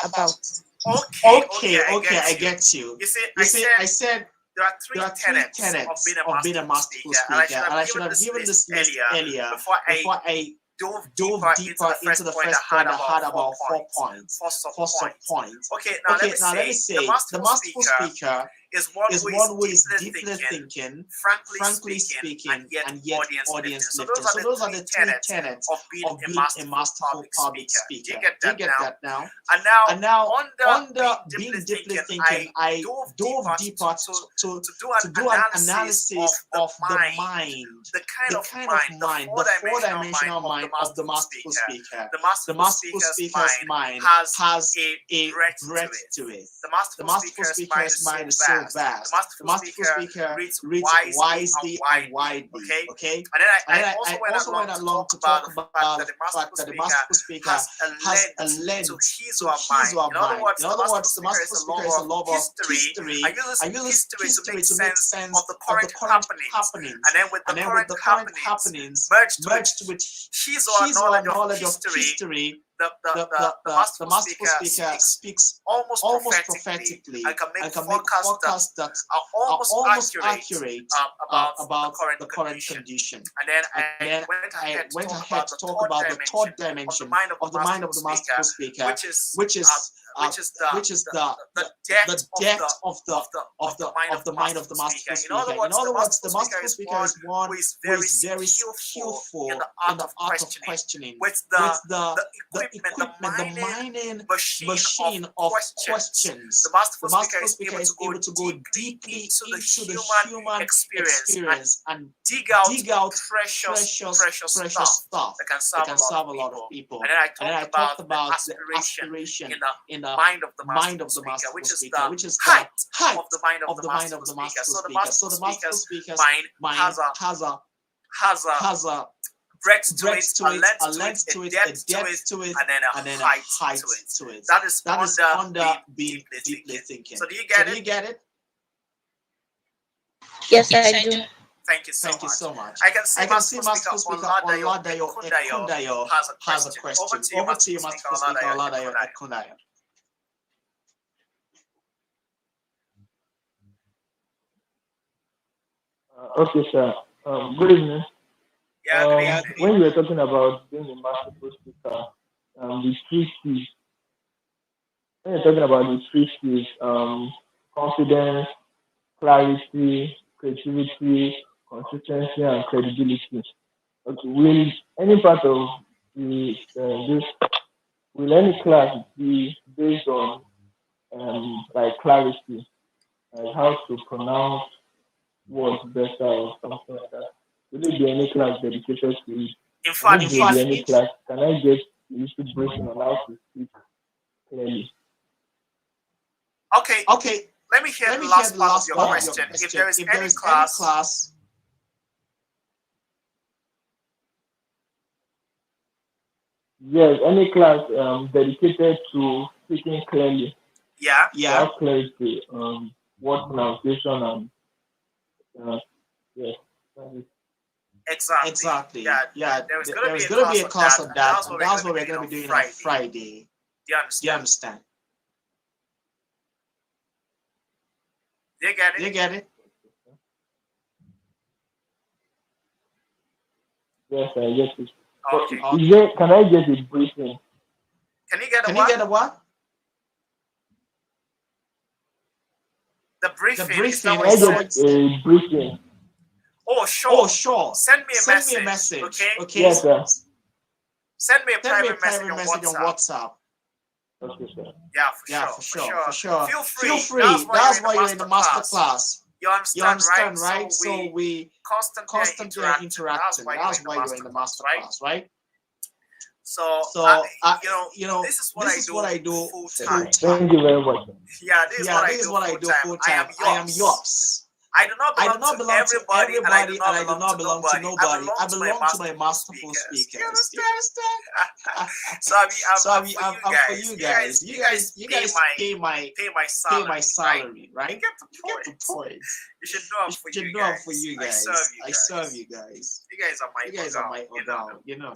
Speaker 9: about.
Speaker 1: Okay,
Speaker 2: I get you.
Speaker 1: You see,
Speaker 2: I said
Speaker 1: there are three tenets of being a masterful speaker, and I should have given this list earlier before I dove deeper into the first point I had about 4 points. Four subpoints. Okay, now let me say the masterful speaker is one who is deeply thinking, frankly speaking, and yet audience lifting. So those are the three tenets of being a masterful public speaker. Do you get that now? And now, under being deeply thinking, I dove deeper to do an analysis of the mind, the kind of mind, the four-dimensional mind of the masterful speaker. The masterful speaker's mind has a breadth to it. The masterful speaker's mind is so vast. The masterful speaker reads wisely and widely. Okay? And then I also went along to talk about the fact that the masterful speaker has a lens to his or her mind. In other words, the masterful speaker is a lover of history and uses history to make sense of the current happenings. And then with the current happenings merged with his or her knowledge of history, the masterful speaker speaks almost prophetically and can make forecasts that are almost accurate about the current condition. And then I went ahead to talk about the third dimension of the mind of the masterful speaker, which is the depth of the mind of the masterful speaker. In other words, the masterful speaker is one who is very skillful in the art of questioning with the equipment, the mining machine of questions. The masterful speaker is able to go deeply into the human experience and dig out precious stuff that can serve a lot of people. And then I talked about the aspiration in the mind of the masterful speaker, which is the height of the mind of the masterful speaker. So the masterful speaker's mind has a breadth to it, a length to it, a depth to it, and then a height to it. That is under being deeply thinking. So do you get it?
Speaker 9: Yes, I do.
Speaker 1: Thank you so much. I can see Masterful Speaker Oladayo Ekundayo has a question. Over to you, Masterful Speaker Oladayo Ekundayo.
Speaker 5: Okay, sir. Good evening.
Speaker 1: Yeah, good evening.
Speaker 5: When you were talking about being a masterful speaker, the three C's. When you're talking about the three C's, confidence, clarity, creativity, consistency, and credibility. Okay, will any part of this will any class be based on like clarity, like how to pronounce words better or something like that?
Speaker 6: Will it be any class dedicated to it?
Speaker 1: In fact,
Speaker 6: If there be any class, can I get a little briefing on how to speak clearly?
Speaker 1: Okay. Let me hear the last part of your question. If there is any class,
Speaker 6: yes, any class dedicated to speaking clearly.
Speaker 1: Yeah.
Speaker 6: Have clarity, word pronunciation and yes.
Speaker 1: Exactly. Yeah. There is going to be a class on that, and that's what we're going to be doing on Friday. Do you understand? Do you get it?
Speaker 6: Yes, I get it.
Speaker 1: Okay.
Speaker 6: Can I get a briefing?
Speaker 1: Can you get a what? The briefing.
Speaker 6: Can I get a briefing?
Speaker 1: Oh, sure. Send me a message. Okay.
Speaker 6: Yes, sir.
Speaker 1: Send me a private message on WhatsApp.
Speaker 6: Okay, sir.
Speaker 1: Yeah, for sure. Feel free. That's why you're in the masterclass. You understand, right? So we constantly are interacting. That's why you're in the masterclass, right? So, this is what I do full time.
Speaker 6: Thank you very much.
Speaker 1: Yeah, this is what I do full time. I am yours. I do not belong to everybody, and I do not belong to nobody. I belong to my Masterful speakers. You understand? So I'm for you guys. You guys pay my salary, right? You get the point. You should know I'm for you guys. I serve you guys. You guys are my organ, you know.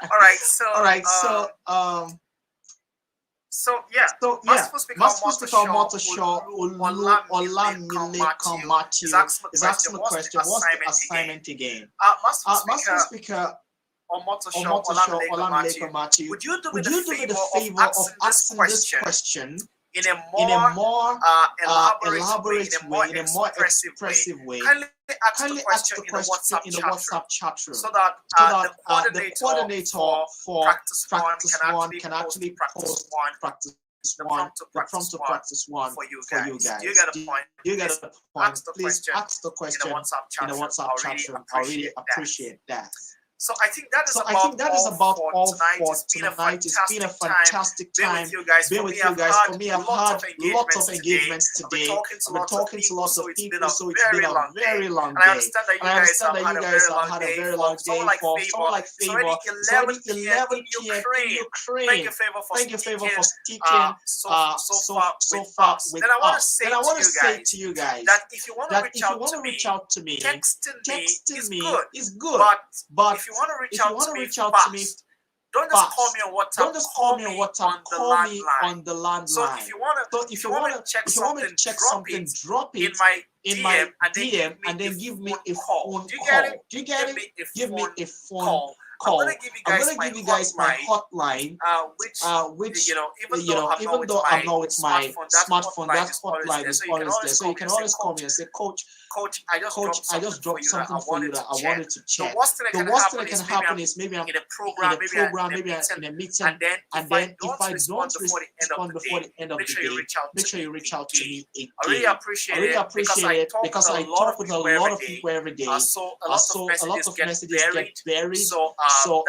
Speaker 1: All right. So Masterful speaker Motoshaw Olamile Matthew is asking the question, what's the assignment again? Masterful speaker Motoshaw Olamile Matthew, would you do me the favor of asking this question in a more elaborate way, in a more expressive way? Kindly ask the question in the WhatsApp chat room so that the coordinator for practice one can actually post practice one, the prompt to practice one for you guys. You get a point. Please ask the question in the WhatsApp chat room. I really appreciate that. So I think that is about all for tonight. It's been a fantastic time being with you guys. For me, I've had lots of engagements today. I've been talking to lots of people, so it's been a very long day. And I understand that you guys have had a very long day. For someone like Favor, it's already 11 p.m. in Ukraine. Thank you, Favor, for sticking so far with us. And I want to say to you guys that if you want to reach out to me, texting me is good. But if you want to reach out to me, don't just call me on WhatsApp. Call me on the landline. So if you want to check something, drop it in my DM and then give me a phone call. Do you get it? Give me a phone call. I'm gonna give you guys my hotline, which even though I know it's my smartphone, that hotline is always there. So you can always call me and say, Coach, I just dropped something for you that I wanted to check. The worst thing that can happen is maybe I'm in a program, maybe I'm in a meeting, and then if I don't respond before the end of the day, make sure you reach out to me again. I really appreciate it because I talk with a lot of people every day. So a lot of messages get buried. So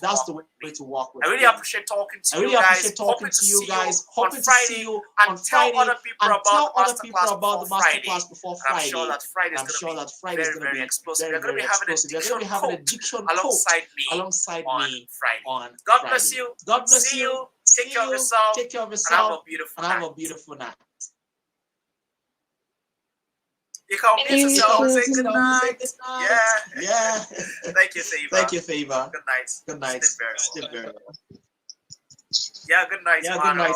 Speaker 1: that's the way to work with. I really appreciate talking to you guys. Hoping to see you on Friday and tell other people about the masterclass before Friday. I'm sure that Friday is going to be explosive. We're going to be having a diction coach alongside me on Friday. God bless you. Take care of yourself. And have a beautiful night. You can mute yourself and say good night. Yeah. Thank you, Favor. Good night. Stay very well. Yeah, good night,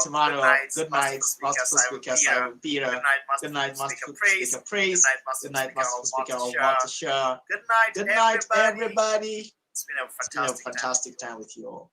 Speaker 1: Emmanuel. Good night, Masterful Speaker Simon Peter. Good night, Masterful Speaker Praise. Good night, Masterful Speaker Walter. Good night, everybody. It's been a fantastic time with you all.